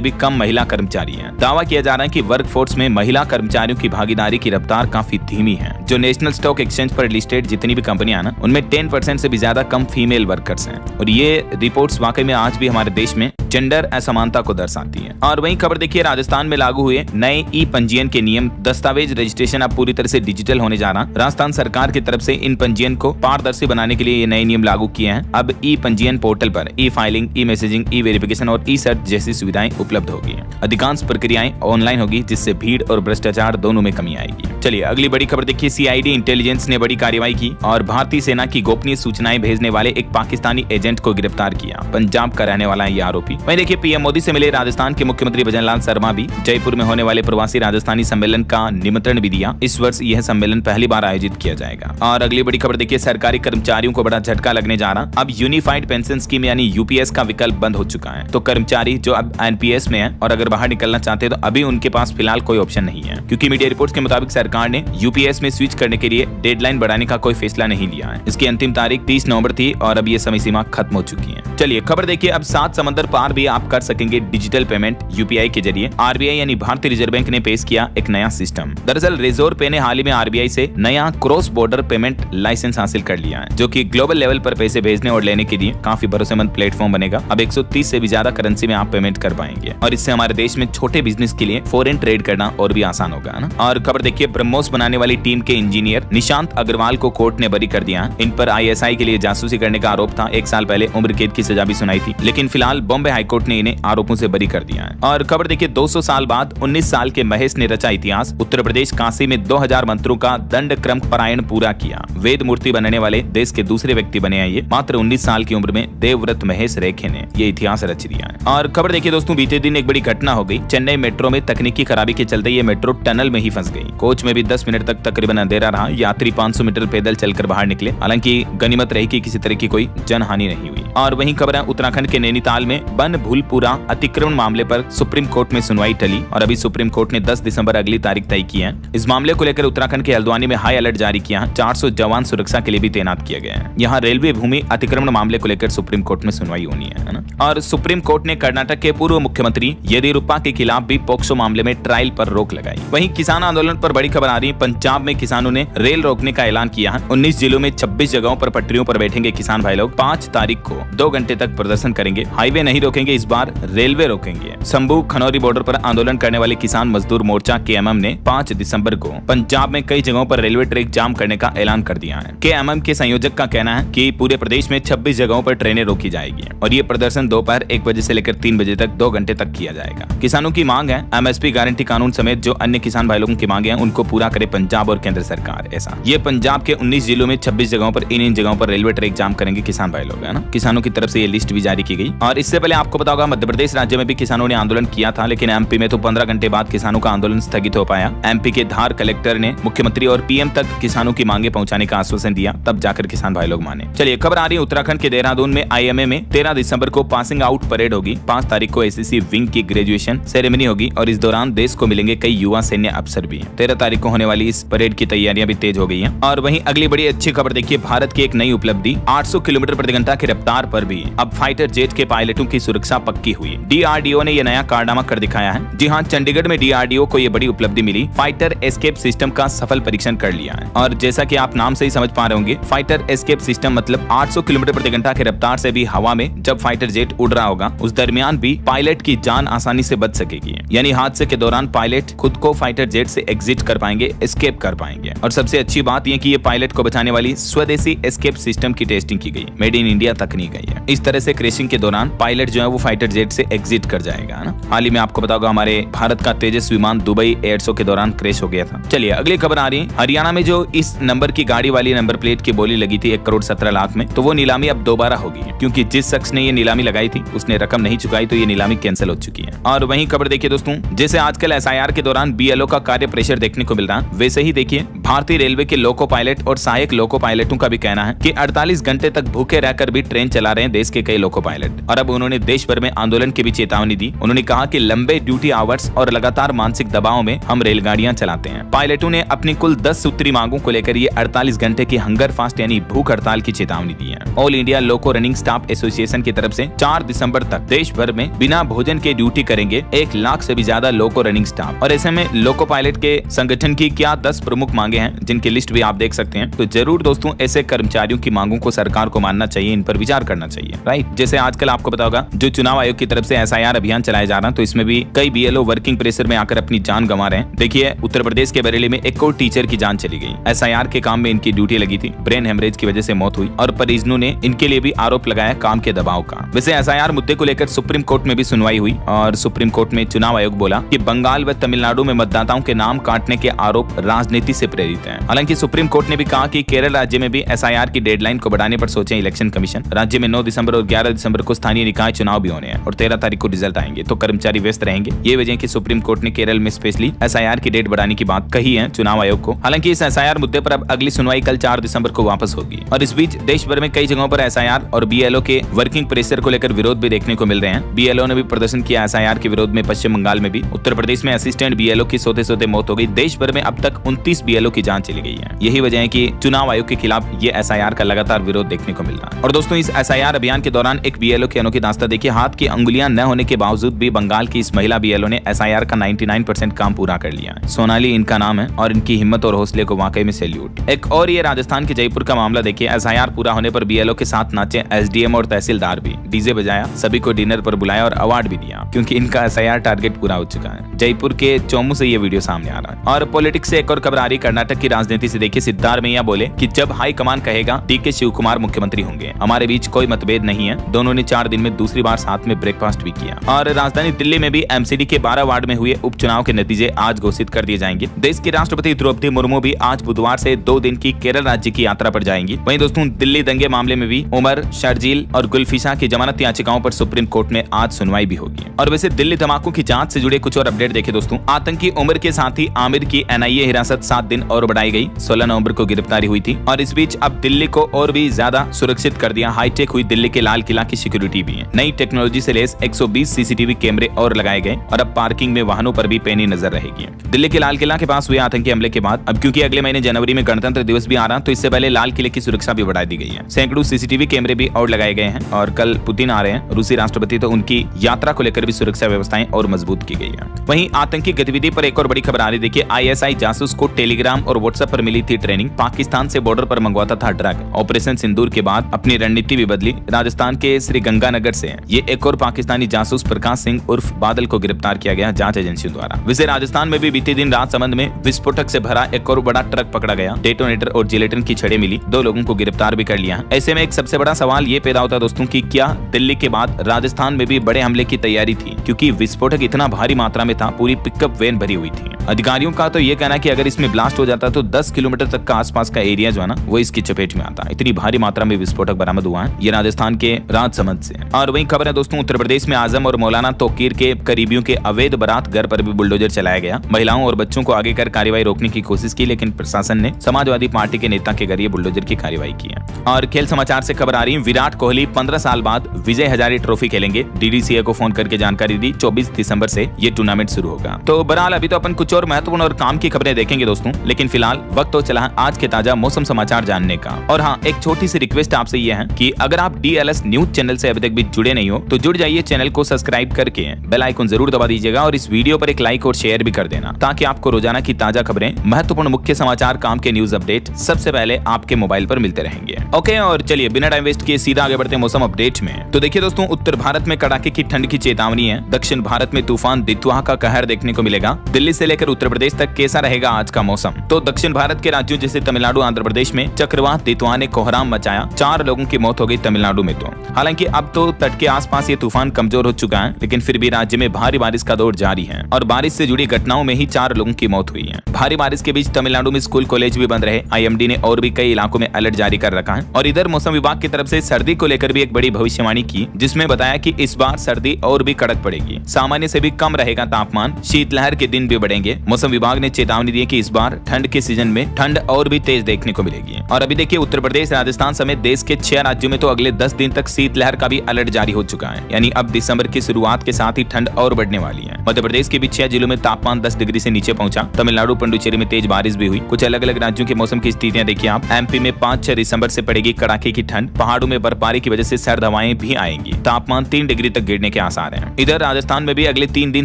भी कम महिला कर्मचारी हैं। दावा किया जा रहा है कि वर्कफोर्स में महिला कर्मचारियों की भागीदारी की रफ्तार काफी धीमी है। जो नेशनल स्टॉक एक्सचेंज पर लिस्टेड जितनी भी कंपनियां ना, उनमें 10% से भी ज्यादा कम फीमेल वर्कर्स हैं। और ये रिपोर्ट्स वाकई में आज भी हमारे देश में जेंडर असमानता को दर्शाती है। और वहीं खबर देखिए, राजस्थान में लागू हुए नए ई पंजीयन के नियम, दस्तावेज रजिस्ट्रेशन अब पूरी तरह से डिजिटल होने जा रहा। राजस्थान सरकार की तरफ से इन पंजीयन को पारदर्शी बनाने के लिए ये नए नियम लागू किए हैं। अब ई पंजीयन पोर्टल पर ई फाइलिंग, ई मैसेजिंग, ई वेरिफिकेशन और ई सर्च जैसी सुविधाएं उपलब्ध होगी। अधिकांश प्रक्रियाएं ऑनलाइन होगी, जिससे भीड़ और भ्रष्टाचार दोनों में कमी आएगी। चलिए अगली बड़ी खबर देखिए, सीआईडी इंटेलिजेंस ने बड़ी कार्रवाई की और भारतीय सेना की गोपनीय सूचनाएं भेजने वाले एक पाकिस्तानी एजेंट को गिरफ्तार किया। पंजाब का रहने वाला ये आरोपी। वहीं देखिए, पीएम मोदी से मिले राजस्थान के मुख्यमंत्री भजनलाल शर्मा भी जयपुर में होने वाले प्रवासी राजस्थानी सम्मेलन का निमंत्रण भी दिया। इस वर्ष यह सम्मेलन पहली बार आयोजित किया जाएगा। और अगली बड़ी खबर देखिए, सरकारी कर्मचारियों को बड़ा झटका लगने जा रहा। अब यूनिफाइड पेंशन स्कीम यानी यूपीएस का विकल्प बंद हो चुका है। तो कर्मचारी जो अब एनपीएस में है और अगर बाहर निकलना चाहते हैं तो अभी उनके पास फिलहाल कोई ऑप्शन नहीं है, क्योंकि मीडिया रिपोर्ट्स के मुताबिक सरकार ने यूपीएस में स्विच करने के लिए डेडलाइन बढ़ाने का कोई फैसला नहीं लिया है। इसकी अंतिम तारीख 30 नवंबर थी और अब ये समय सीमा खत्म हो चुकी है। चलिए खबर देखिए, अब 7 समंदर पार भी आप कर सकेंगे डिजिटल पेमेंट यूपीआई के जरिए। आरबीआई यानी भारतीय रिजर्व बैंक ने पेश किया एक नया सिस्टम। दरअसल रिजर्व पे ने हाल ही में आरबीआई से नया क्रॉस बॉर्डर पेमेंट लाइसेंस हासिल कर लिया है, जो कि ग्लोबल लेवल पर पैसे भेजने और लेने के लिए काफी भरोसेमंद प्लेटफॉर्म बनेगा। अब 130 से भी ज्यादा करेंसी में आप पेमेंट कर पाएंगे और इससे हमारे देश में छोटे बिजनेस के लिए फॉरेन ट्रेड करना और भी आसान होगा ना। और खबर देखिए, ब्रह्मोस बनाने वाली टीम के इंजीनियर निशांत अग्रवाल को कोर्ट ने बरी कर दिया। इन पर आईएसआई के लिए जासूसी करने का आरोप था। 1 साल पहले उम्र कैद की सजा भी सुनाई थी, लेकिन फिलहाल बॉम्बे हाईकोर्ट ने इन्हें आरोपों से बरी कर दिया है। और खबर देखिए, 200 साल बाद 19 साल के महेश ने रचा इतिहास। उत्तर प्रदेश काशी में 2000 मंत्रों का दंड क्रम पारायण पूरा किया। वेद मूर्ति बनने वाले देश के दूसरे व्यक्ति बने हैं ये। मात्र 19 साल की उम्र में देवव्रत महेश रेखे ने ये इतिहास रच दिया है। और खबर देखिए दोस्तों, बीते दिन एक बड़ी घटना हो गई। चेन्नई मेट्रो में तकनीकी खराबी के चलते ये मेट्रो टनल में ही फंस गई। कोच में भी 10 मिनट तक तकरीबन अंधेरा रहा। यात्री 500 मीटर पैदल चलकर बाहर निकले। हालांकि गनीमत रही कि किसी तरह की कोई जनहानि नहीं हुई। और वहीं खबर है, उत्तराखंड के नैनीताल में बन भूलपुरा अतिक्रमण मामले पर सुप्रीम कोर्ट में सुनवाई टली और अभी सुप्रीम कोर्ट ने 10 दिसंबर अगली तारीख तय की है। इस मामले को लेकर उत्तराखंड के हल्द्वानी में हाई अलर्ट जारी किया। 400 जवान सुरक्षा के लिए भी तैनात किया गया है। यहाँ रेलवे भूमि अतिक्रमण मामले को लेकर सुप्रीम कोर्ट में सुनवाई होनी है ना। और सुप्रीम कोर्ट ने कर्नाटक के पूर्व मुख्यमंत्री येदियुरप्पा के खिलाफ भी पोक्सो मामले में ट्रायल पर रोक लगाई। वहीं किसान आंदोलन पर बड़ी खबर आ रही है। पंजाब में किसानों ने रेल रोकने का ऐलान किया है। 19 जिलों में 26 जगहों पर पटरियों पर बैठेंगे किसान भाई लोग। 5 तारीख को 2 घंटे तक प्रदर्शन करेंगे। हाईवे नहीं रोकेंगे, इस बार रेलवे रोकेंगे। शंभू खनौरी बॉर्डर पर आंदोलन करने वाले किसान मजदूर मोर्चा केएमएम ने 5 दिसंबर को पंजाब में कई जगहों पर रेलवे ट्रैक जाम करने का ऐलान कर दिया है। केएमएम के संयोजक का कहना है कि पूरे प्रदेश में 26 जगहों पर ट्रेनें रोकी जाएगी और ये प्रदर्शन दोपहर 1 बजे से लेकर 3 बजे तक 2 घंटे तक किया जाएगा। किसानों की मांग है एमएसपी गारंटी कानून समेत जो अन्य किसान भाई लोगों की मांगे हैं उनको पूरा करे पंजाब और केंद्र सरकार। ऐसा ये पंजाब के 19 जिलों में 26 जगहों पर इन जगहों पर रेलवे ट्रैक जाम करेंगे किसान भाई लोग, है ना। किसानों की तरफ से ये लिस्ट भी जारी की गई। और इससे पहले आपको पता होगा मध्य प्रदेश राज्य में भी किसानों ने आंदोलन किया था, लेकिन एमपी में तो 15 घंटे बाद किसानों का आंदोलन स्थगित हो पाया। एमपी के धार कलेक्टर ने मुख्यमंत्री और पीएम तक किसानों की मांगे पहुंचाने का आश्वासन दिया, तब जाकर किसान भाई लोग माने। चलिए खबर आ रही है, उत्तराखंड के देहरादून में आईएमए में 13 दिसंबर को पासिंग आउट परेड होगी। 5 तारीख को एसएससी विंग की ग्रेजुएशन सेरेमनी होगी और इस दौरान देश को मिलेंगे कई युवा सैन्य अफसर भी। 13 तारीख को होने वाली इस परेड की तैयारियां भी तेज हो गई हैं। और वहीं अगली बड़ी अच्छी खबर देखिए, भारत की एक नई उपलब्धि, 800 किलोमीटर प्रति घंटा की रफ्तार पर भी अब फाइटर जेट के पायलटों की सुरक्षा पक्की हुई। डीआरडीओ ने यह नया कारनामा कर दिखाया है। जी हाँ, चंडीगढ़ में डीआरडीओ को यह बड़ी उपलब्धि मिली। फाइटर एस्केप सिस्टम का सफल परीक्षण कर लिया है। और जैसा कि आप नाम से ही समझ पा रहे होंगे, फाइटर एस्केप सिस्टम मतलब 800 किलोमीटर प्रति घंटा की रफ्तार से भी हवा में जब फाइटर जेट उड़ रहा होगा उस दरमियान भी पायलट की जान आसानी से बच सकेगी। यानी हादसे के दौरान पायलट खुद को फाइटर जेट से एग्जिट कर पाएंगे, एस्केप कर पाएंगे। और सबसे अच्छी बात यह कि ये पायलट को बचाने वाली स्वदेशी एस्केप सिस्टम की टेस्टिंग की गई, मेड इन इंडिया तकनीक है। इस तरह से क्रैशिंग के दौरान पायलट जो है वो फाइटर जेट से एग्जिट कर जाएगा ना। हाल ही में आपको बताओगा हमारे भारत का तेजस विमान दुबई एयर शो के दौरान क्रैश हो गया था। चलिए अगली खबर आ रही है, हरियाणा में जो इस नंबर की गाड़ी वाली नंबर प्लेट की बोली लगी थी 1 करोड़ 17 लाख में, तो वो नीलामी अब दोबारा होगी, क्योंकि जिस शख्स ने ये नीलामी लगाई थी उसने रकम नहीं चुकाई, तो ये नीलामी कैंसिल हो चुकी है। और वहीं खबर देखिए दोस्तों, जैसे आजकल एसआईआर के दौरान बीएलओ का कार्य प्रेशर देखने को मिल रहा है, वैसे ही देखिए भारतीय रेलवे के लोको पायलट और सहायक लोको पायलटों का भी कहना है कि 48 घंटे तक भूखे रहकर भी ट्रेन चला रहे हैं देश के कई लोको पायलट। और अब उन्होंने देश भर में आंदोलन की भी चेतावनी दी। उन्होंने कहा कि लंबे ड्यूटी आवर्स और लगातार मानसिक दबाव में हम रेलगाड़ियां चलाते हैं। पायलटों ने अपनी कुल 10 सूत्री मांगों को लेकर ये 48 घंटे की हंगर फास्ट यानी भूख हड़ताल की चेतावनी दी है। ऑल इंडिया लोको रनिंग स्टाफ एसोसिएशन की तरफ से 4 दिसंबर तक देश भर में बिना भोजन के ड्यूटी करेंगे 1 लाख से भी ज्यादा लोको रनिंग स्टाफ। और ऐसे में लोको पायलट के संगठन की क्या 10 प्रमुख मांगे हैं, जिनकी लिस्ट भी आप देख सकते हैं। तो जरूर दोस्तों ऐसे कर्मचारियों की मांगों को सरकार को मानना चाहिए, इन पर विचार करना चाहिए, राइट। जैसे आजकल आपको पता होगा जो चुनाव आयोग की तरफ से SIR अभियान चलाया जा रहा है, तो इसमें भी कई BLO वर्किंग प्रेशर में आकर अपनी जान गंवा रहे हैं। देखिए उत्तर प्रदेश के बरेली में एक और टीचर की जान चली गई। SIR के काम में इनकी ड्यूटी लगी थी, ब्रेन हेमरेज की वजह से मौत हुई और परिजनों ने इनके लिए भी आरोप लगाया काम के दबाव का। वैसे SIR मुद्दे को लेकर सुप्रीम कोर्ट में भी सुनवाई हुई और सुप्रीम कोर्ट में चुनाव आयोग बोला कि बंगाल व तमिलनाडु में मतदाताओं के नाम काटने के आरोप राजनीति से प्रेरित हैं। हालांकि सुप्रीम कोर्ट ने भी कहा कि केरल राज्य में भी SIR की डेडलाइन को बढ़ाने पर सोचे इलेक्शन कमीशन। राज्य में 9 दिसंबर और 11 दिसंबर को स्थानीय निकाय चुनाव भी होने हैं और 13 तारीख को रिजल्ट आएंगे, तो कर्मचारी व्यस्त रहेंगे। ये वजह कि सुप्रीम कोर्ट ने केरल में स्पेशली SIR की डेट बढ़ाने की बात कही है चुनाव आयोग को। हालांकि इस SIR मुद्दे पर अब अगली सुनवाई कल 4 दिसंबर को वापस होगी। और इस बीच देश भर में कई जगहों पर SIR और BLO के वर्किंग प्रेशर को लेकर विरोध भी देखने को मिल रहे हैं। BLO ने भी प्रदर्शन किया SIR के विरोध में पश्चिम बंगाल में भी। उत्तर प्रदेश में असिस्टेंट BLO की सोते मौत हो गई। देश भर में अब तक 29 BLO की जान चली गई है। यही वजह है कि चुनाव आयोग के खिलाफ ये SIR का लगातार विरोध देखने को मिल रहा है। और दोस्तों इस SIR अभियान के दौरान एक BLO की अनोखी दास्तां देखिए। हाथ की अंगुलियां न होने के बावजूद भी बंगाल की इस महिला BLO ने SIR का 99% काम पूरा कर लिया है। सोनाली इनका नाम है और इनकी हिम्मत और हौसले को वाकई में सैल्यूट। एक और ये राजस्थान के जयपुर का मामला देखिए। SIR पूरा होने पर BLO के साथ नाचे SDM और तहसीलदार भी, डीजे बजाया, सभी को डिनर पर बुलाया और अवार्ड भी दिया क्योंकि इनका SIR टारगेट पूरा हो चुका है। जयपुर के चोमू से ये वीडियो सामने आ रहा है। और पॉलिटिक्स से एक और खबर आ रही कर्नाटक की राजनीति से देखिए। सिद्धारमैया बोले कि जब हाई कमान कहेगा DK शिवकुमार मुख्यमंत्री होंगे, हमारे बीच कोई मतभेद नहीं है। दोनों ने 4 दिन में दूसरी बार साथ में ब्रेकफास्ट भी किया। और राजधानी दिल्ली में भी MCD के 12 वार्ड में हुए उपचुनाव के नतीजे आज घोषित कर दिए जाएंगे। देश की राष्ट्रपति द्रौपदी मुर्मू भी आज बुधवार से 2 दिन की केरल राज्य की यात्रा पर जाएंगी। वहीं दोस्तों दिल्ली दंगे मामले में भी उमर, शर्जील और गुलफिशा की जमानत याचिकाओं पर सुप्रीम कोर्ट में आज सुनवाई भी होगी। और वैसे दिल्ली धमाकों की जांच से जुड़े कुछ और अपडेट देखें दोस्तों। आतंकी उमर के साथी आमिर की NIA हिरासत 7 दिन और बढ़ाई गई। 16 नवंबर को गिरफ्तारी हुई थी। और इस बीच अब दिल्ली को और भी ज्यादा सुरक्षित कर दिया। हाईटेक हुई दिल्ली के लाल किला की सिक्योरिटी भी है। नई टेक्नोलॉजी से लेस 120 CCTV कैमरे और लगाए गए और अब पार्किंग में वाहनों पर भी पैनी नजर रहेगी। दिल्ली के लाल किला के पास हुए आतंकी हमले के बाद अब क्योंकि अगले महीने जनवरी में गणतंत्र दिवस भी आ रहा, तो इससे पहले लाल किले की सुरक्षा भी बढ़ा दी गई है। सैकड़ों CCTV कैमरे भी और लगाए गए हैं। और कल पुतिन आ रहे हैं, रूसी राष्ट्रपति, तो उनकी यात्रा को लेकर भी सुरक्षा व्यवस्थाएं और मजबूत की गई है। वहीं आतंकी गतिविधि पर एक और बड़ी खबर आ रही देखिए। ISI जासूस को टेलीग्राम और व्हाट्सएप पर मिली थी ट्रेनिंग। पाकिस्तान से बॉर्डर पर मंगवाता था ड्रग। ऑपरेशन सिंदूर के बाद अपनी रणनीति भी बदली। राजस्थान के श्रीगंगानगर से ये एक और पाकिस्तानी जासूस प्रकाश सिंह उर्फ बादल को गिरफ्तार किया गया जांच एजेंसियों द्वारा। वैसे राजस्थान में भी बीते दिन राजसमंद में विस्फोटक से भरा एक और बड़ा ट्रक पकड़ा गया। डेटोनेटर और जिलेटिन की छड़ें मिली। 2 लोगों को गिरफ्तार भी कर लिया। ऐसे में एक सबसे बड़ा सवाल ये पैदा होता है दोस्तों कि क्या दिल्ली के बाद राजस्थान में भी बड़े हमले की तैयारी थी, क्योंकि विस्फोटक इतना भारी मात्रा में था, पूरी पिकअप वैन भरी हुई थी। अधिकारियों का तो ये कहना कि अगर इसमें ब्लास्ट हो जाता तो 10 किलोमीटर तक का आसपास का एरिया जो है ना वो इसकी चपेट में आता। इतनी भारी मात्रा में विस्फोटक बरामद हुआ है। ये राजस्थान के राजसमंद से। और वहीं खबर है दोस्तों उत्तर प्रदेश में आजम और मौलाना तोकीर के करीबियों के अवैध बारात घर पर भी बुलडोजर चलाया गया। महिलाओं और बच्चों को आगे कर कार्रवाई रोकने की कोशिश की, लेकिन प्रशासन ने समाजवादी पार्टी के नेता के घर ये बुलडोजर की कार्रवाई की है। और खेल समाचार से खबर आ रही है। विराट कोहली 15 साल बाद विजय हजारे ट्रॉफी खेलेंगे। DDCA को फोन करके जानकारी दी। 24 दिसंबर से ये टूर्नामेंट शुरू होगा। तो बहरहाल अभी तो अपन कुछ और महत्वपूर्ण और काम की खबरें देखेंगे दोस्तों, लेकिन फिलहाल वक्त तो चला है आज के ताजा मौसम समाचार जानने का। और हाँ, एक छोटी सी रिक्वेस्ट आपसे ये है कि अगर आप DLS न्यूज चैनल से अभी तक भी जुड़े नहीं हो तो जुड़ जाइए। चैनल को सब्सक्राइब करके बेल आइकन जरूर दबा दीजिएगा और इस वीडियो पर एक लाइक और शेयर भी कर देना, ताकि आपको रोजाना की ताजा खबरें, महत्वपूर्ण मुख्य समाचार, काम के न्यूज अपडेट सबसे पहले आपके मोबाइल पर मिलते रहेंगे। ओके, और चलिए बिना टाइम वेस्ट किए सीधा आगे बढ़ते हैं मौसम अपडेट में। तो देखिए दोस्तों, उत्तर भारत में कड़ाके की ठंड की चेतावनी है। दक्षिण भारत में तूफान दित्वा का कहर देखने को मिलेगा। दिल्ली से लेकर उत्तर प्रदेश तक कैसा रहेगा आज का मौसम? तो दक्षिण भारत के राज्यों जैसे तमिलनाडु, आंध्र प्रदेश में चक्रवात दित्वा ने कोहराम मचाया। 4 लोगों की मौत हो गई तमिलनाडु में। तो हालांकि अब तो तट के आसपास ये तूफान कमजोर हो चुका है, लेकिन फिर भी राज्य में भारी बारिश का दौर जारी है और बारिश से जुड़ी घटनाओं में ही 4 लोगों की मौत हुई है। भारी बारिश के बीच तमिलनाडु में स्कूल कॉलेज भी बंद रहे। IMD ने और भी कई इलाकों में अलर्ट जारी कर रखा है। और इधर मौसम विभाग की तरफ से सर्दी को लेकर भी एक बड़ी भविष्यवाणी की, जिसमें बताया कि इस बार सर्दी और भी कड़क पड़ेगी। सामान्य से भी कम रहेगा तापमान। शीतलहर के दिन भी बढ़ेंगे देखिए मौसम विभाग ने चेतावनी दी है कि इस बार ठंड के सीजन में ठंड और भी तेज देखने को मिलेगी। और अभी देखिए उत्तर प्रदेश, राजस्थान समेत देश के 6 राज्यों में तो अगले 10 दिन तक शीतलहर का भी अलर्ट जारी हो चुका है। यानी अब दिसंबर की शुरुआत के साथ ही ठंड और बढ़ने वाली है। मध्य प्रदेश के भी 6 जिलों में तापमान 10 डिग्री से नीचे पहुंचा। तमिलनाडु, पुडुचेरी में तेज बारिश भी हुई। कुछ अलग अलग राज्यों के मौसम की स्थितियां देखिए आप। एमपी में 5-6 दिसंबर से पड़ेगी कड़ाके की ठंड। पहाड़ों में बर्फबारी की वजह से सर्द हवाएं भी आएंगी। तापमान 3 डिग्री तक गिरने के आसार हैं। इधर राजस्थान में भी अगले 3 दिन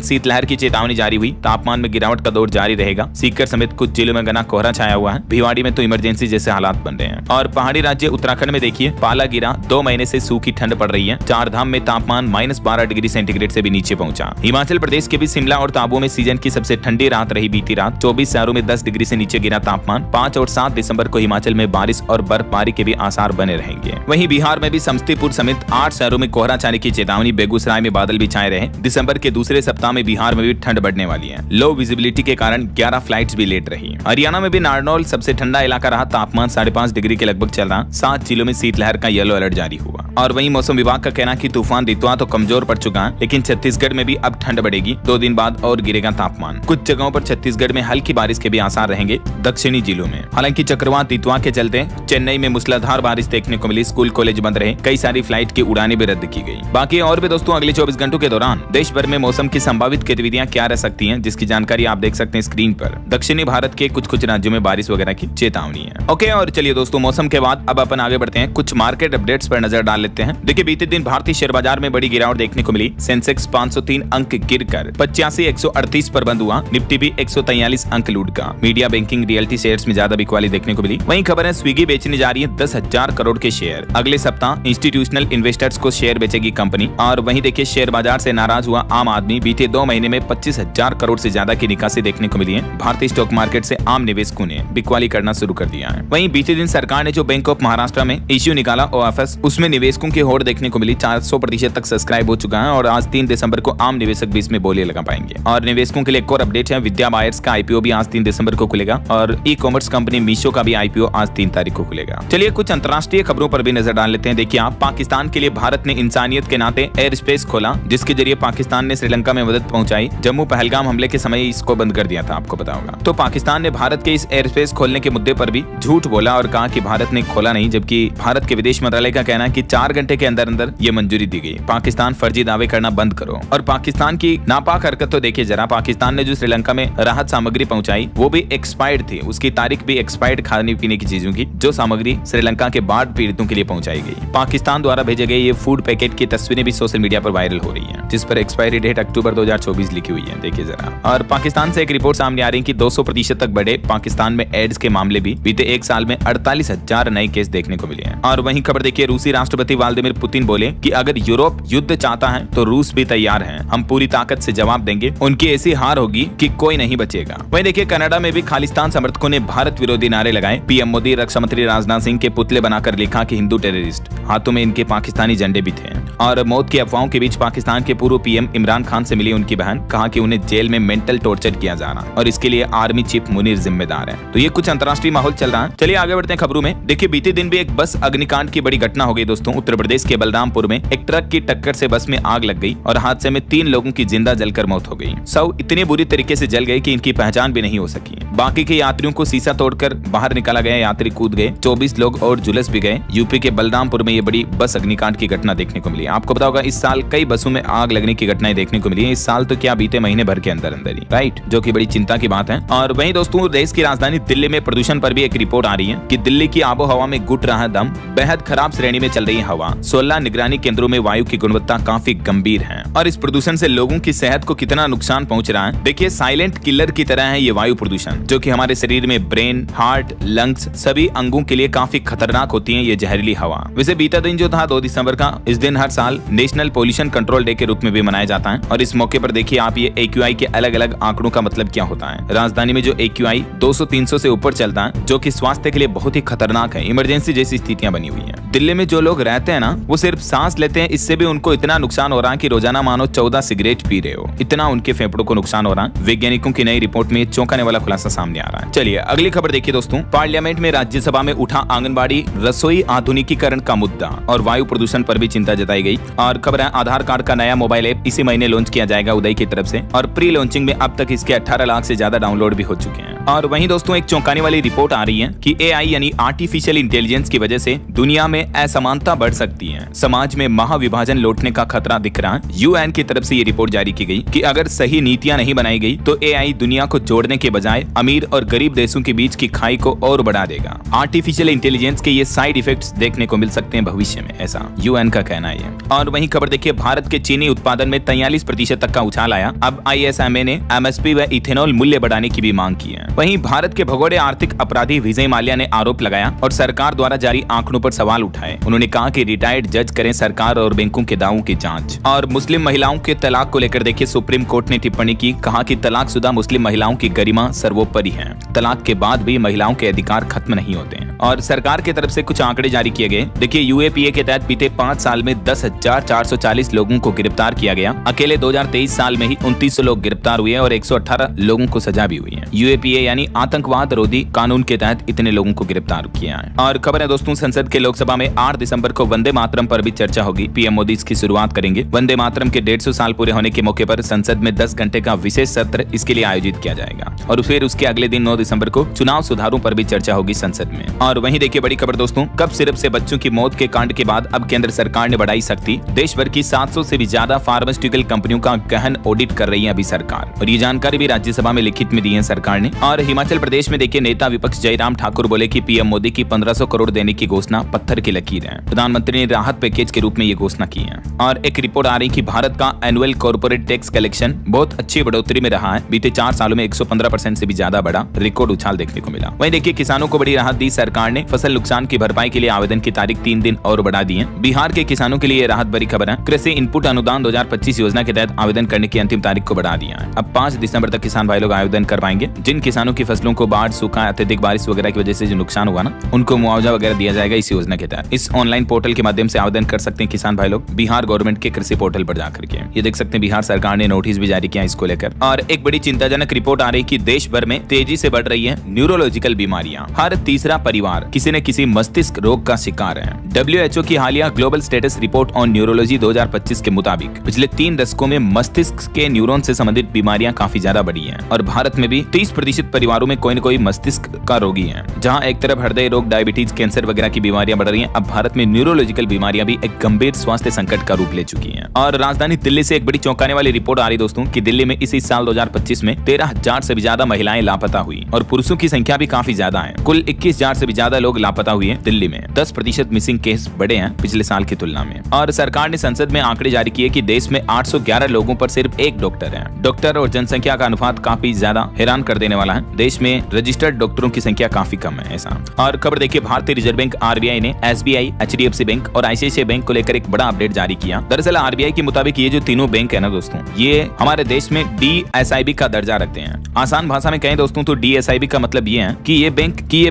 शीतलहर की चेतावनी जारी हुई। तापमान में गिरावट का दौर जारी रहेगा। सीकर समेत कुछ जिलों में घना कोहरा छाया हुआ है। भिवाड़ी में तो इमरजेंसी जैसे हालात बन रहे हैं। और पहाड़ी राज्य उत्तराखंड में देखिए पाला गिरा। 2 महीने से सूखी ठंड पड़ रही है। चारधाम में तापमान -12 डिग्री सेंटीग्रेड से भी नीचे पहुंचा। हिमाचल प्रदेश के भी शिमला और ताबू में सीजन की सबसे ठंडी रात रही बीती रात। 24 शहरों में 10 डिग्री से नीचे गिरा तापमान। 5 और 7 दिसंबर को हिमाचल में बारिश और बर्फबारी के भी आसार बने रहेंगे। वहीं बिहार में भी समस्तीपुर समेत 8 शहरों में कोहरा छाने की चेतावनी। बेगूसराय में बादल भी छाए रहे। दिसंबर के दूसरे सप्ताह में बिहार में भी ठंड बढ़ने वाली है। लो विजिबिलिटी के कारण 11 फ्लाइट्स भी लेट रही। हरियाणा में भी नारनौल सबसे ठंडा इलाका रहा। तापमान 5.5 डिग्री के लगभग चल रहा। 7 जिलों में शीतलहर का येलो अलर्ट जारी हुआ। और वहीं मौसम विभाग का कहना कि तूफान दितवा तो कमजोर पड़ चुका है, लेकिन छत्तीसगढ़ में भी अब ठंड बढ़ेगी। 2 दिन बाद और गिरेगा तापमान। कुछ जगहों पर छत्तीसगढ़ में हल्की बारिश के भी आसार रहेंगे दक्षिणी जिलों में। हालांकि चक्रवात दितवा के चलते चेन्नई में मूसलाधार बारिश देखने को मिली। स्कूल कॉलेज बंद रहे। कई सारी फ्लाइट की उड़ानें भी रद्द की गई। बाकी और भी दोस्तों अगले 24 घंटों के दौरान देश भर में मौसम की संभावित गतिविधियां क्या रह सकती हैं, जिसकी जानकारी आप देख सकते हैं स्क्रीन पर। दक्षिणी भारत के कुछ राज्यों में बारिश वगैरह की चेतावनी है। ओके, और चलिए दोस्तों मौसम के बाद अब अपन आगे बढ़ते हैं। कुछ मार्केट अपडेट्स पर नजर डाल लेते हैं। देखिए बीते दिन भारतीय शेयर बाजार में बड़ी गिरावट देखने को मिली। सेंसेक्स 503 अंक गिरकर 85,138 पर बंद हुआ। निफ्टी भी 143 अंक लूटका। मीडिया, बैंकिंग, रियल्टी शेयर्स में ज्यादा बिकवाली देखने को मिली। वहीं खबर है स्विगी बेचने जा रही है 10,000 करोड़ के शेयर। अगले सप्ताह इंस्टीट्यूशनल इन्वेस्टर्स को शेयर बेचेगी कंपनी। और वहीं देखिए शेयर बाजार से नाराज हुआ आम आदमी। बीते 2 महीने में 25,000 करोड़ से ज्यादा की निकासी देखने को मिली है। भारतीय स्टॉक मार्केट से आम निवेशकों ने बिकवाली करना शुरू कर दिया है। वहीं बीते दिन सरकार ने जो बैंक ऑफ महाराष्ट्र में इश्यू निकाला OFS, उसमें निवेशकों की होड़ देखने को मिली। 400% तक सब्सक्राइब हो चुका है। और आज 3 दिसंबर को आम निवेशक भी इसमें बोली लगा पाएंगे। और निवेशकों के लिए एक और अपडेट है। विद्या बायर्स का IPO भी आज 3 दिसंबर को खुलेगा। और ई-कॉमर्स कंपनी मीशो का भी IPO आज 3 तारीख को खुलेगा। चलिए कुछ अंतर्राष्ट्रीय खबरों पर भी नजर डाल लेते हैं। देखिए आप, पाकिस्तान के लिए भारत ने इंसानियत के नाते एयर स्पेस खोला, जिसके जरिए पाकिस्तान ने श्रीलंका में मदद पहुंचाई। जम्मू पहलगाम हमले के समय इसको बंद कर दिया था, आपको पता होगा। तो पाकिस्तान ने भारत के इस एयर स्पेस खोलने के मुद्दे पर भी झूठ बोला और कहा कि भारत ने खोला नहीं, जबकि भारत के विदेश मंत्रालय का कहना है कि 4 घंटे के अंदर अंदर ये मंजूरी दी गई। पाकिस्तान फर्जी दावे करना बंद करो। और पाकिस्तान की नापाक हरकत तो देखिए जरा। पाकिस्तान ने जो श्रीलंका में राहत सामग्री पहुंचाई वो भी एक्सपायर्ड थी। उसकी तारीख भी एक्सपायर्ड खाने पीने की चीजों की, जो सामग्री श्रीलंका के बाढ़ पीड़ितों के लिए पहुंचाई गई। पाकिस्तान द्वारा भेजे गए ये फूड पैकेट की तस्वीरें भी सोशल मीडिया पर वायरल हो रही है, जिस पर एक्सपायरी डेट अक्टूबर 2024 लिखी हुई है। देखिए जरा। और पाकिस्तान से एक रिपोर्ट सामने आ रही है कि 200% तक बढ़े पाकिस्तान में एड्स के मामले भी। बीते 1 साल में 48,000 नए केस देखने को मिले हैं। और वहीं खबर देखिए, रूसी राष्ट्रपति व्लादिमीर पुतिन बोले कि अगर यूरोप युद्ध चाहता है तो रूस भी तैयार है। हम पूरी ताकत से जवाब देंगे। उनकी ऐसी हार होगी कि कोई नहीं बचेगा। वहीं देखिए कनाडा में भी खालिस्तान समर्थकों ने भारत विरोधी नारे लगाए। पीएम मोदी रक्षा मंत्री राजनाथ सिंह के पुतले बनाकर लिखा कि हिंदू टेररिस्ट। हाथों में इनके पाकिस्तानी झंडे भी थे। और मौत की अफवाहों के बीच पाकिस्तान के पूर्व पीएम इमरान खान से मिली उनकी बहन। कहा कि उन्हें जेल में मेंटल टॉर्चर किया जा रहा और इसके लिए आर्मी चीफ मुनीर जिम्मेदार है। तो ये कुछ अंतर्राष्ट्रीय माहौल चल रहा है। चलिए आगे बढ़ते हैं खबरों में। देखिए बीते दिन भी एक बस अग्निकांड की बड़ी घटना हो गई दोस्तों। उत्तर प्रदेश के बलरामपुर में एक ट्रक की टक्कर से बस में आग लग गई और हादसे में 3 लोगों की जिंदा जलकर मौत हो गई। सब इतनी बुरी तरीके से जल गए कि इनकी पहचान भी नहीं हो सकी। बाकी के यात्रियों को शीशा तोड़कर बाहर निकाला गया। यात्री कूद गए। 24 लोग और झुलस भी गए। यूपी के बलरामपुर में ये बड़ी बस अग्निकांड की घटना देखने को मिली। आपको पता होगा इस साल कई बसों में आग लगने की घटनाएं देखने को मिली है। इस साल तो क्या बीते महीने भर के अंदर अंदर ही, राइट, जो कि बड़ी चिंता की बात है। और वहीं दोस्तों देश की राजधानी दिल्ली में प्रदूषण पर भी एक रिपोर्ट आ रही है कि दिल्ली की आबो हवा में घुट रहा है दम। बेहद खराब श्रेणी में चल रही है हवा। 16 निगरानी केंद्रों में वायु की गुणवत्ता काफी गंभीर है। और इस प्रदूषण से लोगों की सेहत को कितना नुकसान पहुंच रहा है। देखिए साइलेंट किलर की तरह है ये वायु प्रदूषण, जो कि हमारे शरीर में ब्रेन, हार्ट, लंग्स सभी अंगों के लिए काफी खतरनाक होती है ये जहरीली हवा। वैसे बीता दिन जो था 2 दिसंबर का, इस दिन हर साल नेशनल पोल्यूशन कंट्रोल डे के रूप में भी मनाया जाता है। और इस मौके पर देखिए आप ये AQI के अलग अलग आंकड़ों का मतलब क्या होता है। राजधानी में जो AQI 200-300 से ऊपर चलता है, जो कि स्वास्थ्य के लिए बहुत ही खतरनाक है, इमरजेंसी जैसी स्थितियां बनी हुई हैं। दिल्ली में जो लोग रहते हैं ना, वो सिर्फ सांस लेते हैं, इससे भी उनको इतना नुकसान हो रहा है कि रोजाना मानो 14 सिगरेट पी रहे हो, इतना उनके फेफड़ों को नुकसान हो रहा है। वैज्ञानिकों की नई रिपोर्ट में चौंकाने वाला खुलासा सामने आ रहा है। चलिए अगली खबर देखिए दोस्तों। पार्लियामेंट में राज्यसभा में उठा आंगनबाड़ी रसोई आधुनिकीकरण का मुद्दा और वायु प्रदूषण पर भी चिंता जताई गई। और खबर है आधार कार्ड का नया मोबाइल ऐप इसी महीने लॉन्च किया जाएगा उदय की तरफ से, और प्री लॉन्चिंग में अब तक इसके 18 लाख से ज्यादा डाउनलोड भी हो चुके हैं। और वहीं दोस्तों एक चौंकाने वाली रिपोर्ट आ रही है कि एआई यानी आर्टिफिशियल इंटेलिजेंस की वजह से दुनिया में असमानता बढ़ सकती है, समाज में महाविभाजन लौटने का खतरा दिख रहा है। यूएन की तरफ से ये रिपोर्ट जारी की गई कि अगर सही नीतियां नहीं बनाई गई तो एआई दुनिया को जोड़ने के बजाय अमीर और गरीब देशों के बीच की खाई को और बढ़ा देगा। आर्टिफिशियल इंटेलिजेंस के ये साइड इफेक्ट्स देखने को मिल सकते हैं भविष्य में, ऐसा यूएन का कहना है। और वहीं खबर देखिए, भारत के चीनी उत्पादन में 43% तक का उछाल आया। अब आईएसएमए ने एमएसपी व इथेनॉल मूल्य बढ़ाने की भी मांग की है। वहीं भारत के भगोड़े आर्थिक अपराधी विजय माल्या ने आरोप लगाया और सरकार द्वारा जारी आंकड़ों पर सवाल उठाए। उन्होंने कहा कि रिटायर्ड जज करें सरकार और बैंकों के दावों की जांच। और मुस्लिम महिलाओं के तलाक को लेकर देखिए, सुप्रीम कोर्ट ने टिप्पणी की, कहा कि तलाकशुदा मुस्लिम महिलाओं की गरिमा सर्वोपरि है, तलाक के बाद भी महिलाओं के अधिकार खत्म नहीं होते हैं। और सरकार की तरफ से कुछ आंकड़े जारी किए गए। देखिए यूएपीए के तहत बीते 5 साल में 10,440 लोगों को गिरफ्तार किया गया। अकेले 2023 साल में ही 2900 लोग गिरफ्तार हुए और 118 लोगों को सजा भी हुई है। यूएपीए यानी आतंकवाद रोधी कानून के तहत इतने लोगों को गिरफ्तार किया है। और खबर है दोस्तों, संसद के लोकसभा में 8 दिसंबर को वंदे मातरम पर भी चर्चा होगी। पीएम मोदी इसकी शुरुआत करेंगे। वंदे मातरम के 150 साल पूरे होने के मौके पर संसद में 10 घंटे का विशेष सत्र इसके लिए आयोजित किया जाएगा। और फिर उसके अगले दिन 9 दिसंबर को चुनाव सुधारों पर भी चर्चा होगी संसद में। और वहीं देखिए बड़ी खबर दोस्तों, कफ सिरप से बच्चों की मौत के कांड के बाद अब केंद्र सरकार ने बढ़ाई सख्ती। देश भर की 700 से भी ज्यादा फार्मास्यूटिकल कंपनियों का गहन ऑडिट कर रही है अभी सरकार, और ये जानकारी भी राज्यसभा में लिखित में दी है सरकार ने। और हिमाचल प्रदेश में देखिए, नेता विपक्ष जयराम ठाकुर बोले कि पीएम मोदी की 1500 करोड़ देने की घोषणा पत्थर की लकीर है। प्रधानमंत्री ने राहत पैकेज के रूप में ये घोषणा की है। और एक रिपोर्ट आ रही कि भारत का एनुअल कॉर्पोरेट टैक्स कलेक्शन बहुत अच्छी बढ़ोतरी में रहा है। बीते 4 सालों में 115% से भी ज्यादा बड़ा रिकॉर्ड उछाल देखने को मिला। वहीं देखिए, किसानों को बड़ी राहत दी सरकार ने। फसल नुकसान की भरपाई के लिए आवेदन की तारीख 3 दिन और बढ़ा दी है। बिहार के किसानों के लिए राहत भरी खबर है। कृषि इनपुट अनुदान 2025 योजना के तहत आवेदन करने की अंतिम तारीख को बढ़ा दिया है। अब 5 दिसंबर तक किसान भाई लोग आवेदन कर पाएंगे। जिन किसानों की फसलों को बाढ़, सूखा, अत्यधिक बारिश वगैरह की वजह से जो नुकसान हुआ ना, उनको मुआवजा वगैरह दिया जाएगा इस योजना के तहत। इस ऑनलाइन पोर्टल के माध्यम से आवेदन कर सकते हैं किसान भाई लोग बिहार गवर्नमेंट के कृषि पोर्टल पर जाकर के। ये देख सकते हैं बिहार सरकार ने नोटिस भी जारी किया इसको लेकर। और एक बड़ी चिंताजनक रिपोर्ट आ रही कि देश भर में तेजी से बढ़ रही है न्यूरोलॉजिकल बीमारियां। हर तीसरा परिवार किसी न किसी मस्तिष्क रोग का शिकार है। WHO की हालिया global status report on neurology 2025 के मुताबिक पिछले 3 दशकों में मस्तिष्क के न्यूरॉन से संबंधित बीमारियां काफी ज्यादा बढ़ी हैं। और भारत में भी 30% परिवारों में कोई न कोई मस्तिष्क का रोगी है। जहां एक तरफ हृदय रोग, डायबिटीज, कैंसर वगैरह की बीमारियां बढ़ रही हैं, अब भारत में न्यूरोलॉजिकल बीमारियां भी एक गंभीर स्वास्थ्य संकट का रूप ले चुकी हैं। और राजधानी दिल्ली से एक बड़ी चौंकाने वाली रिपोर्ट आ रही दोस्तों कि दिल्ली में इसी साल 2025 में 13,000 से भी ज्यादा महिलाएं लापता हुई और पुरुषों की संख्या भी काफी ज्यादा है। कुल 21,000 से भी ज्यादा लोग लापता हुए हैं दिल्ली में। 10% मिसिंग केस बढ़े हैं पिछले साल की तुलना में। और सरकार ने संसद में आंकड़े जारी किए कि देश में 811 लोगों पर सिर्फ एक डॉक्टर है। डॉक्टर और जनसंख्या का अनुपात काफी ज्यादा हैरान कर देने वाला है। देश में रजिस्टर्ड डॉक्टरों की संख्या काफी कम है ऐसा। और खबर देखिए, भारतीय रिजर्व बैंक RBI ने SBI, HDFC बैंक और ICICI बैंक को लेकर एक बड़ा अपडेट जारी किया। दरअसल RBI के मुताबिक ये जो तीनों बैंक है ना दोस्तों, ये हमारे देश में DSIB का दर्जा रखते हैं। आसान भाषा में कहें दोस्तों तो DSIB का मतलब ये है कि ये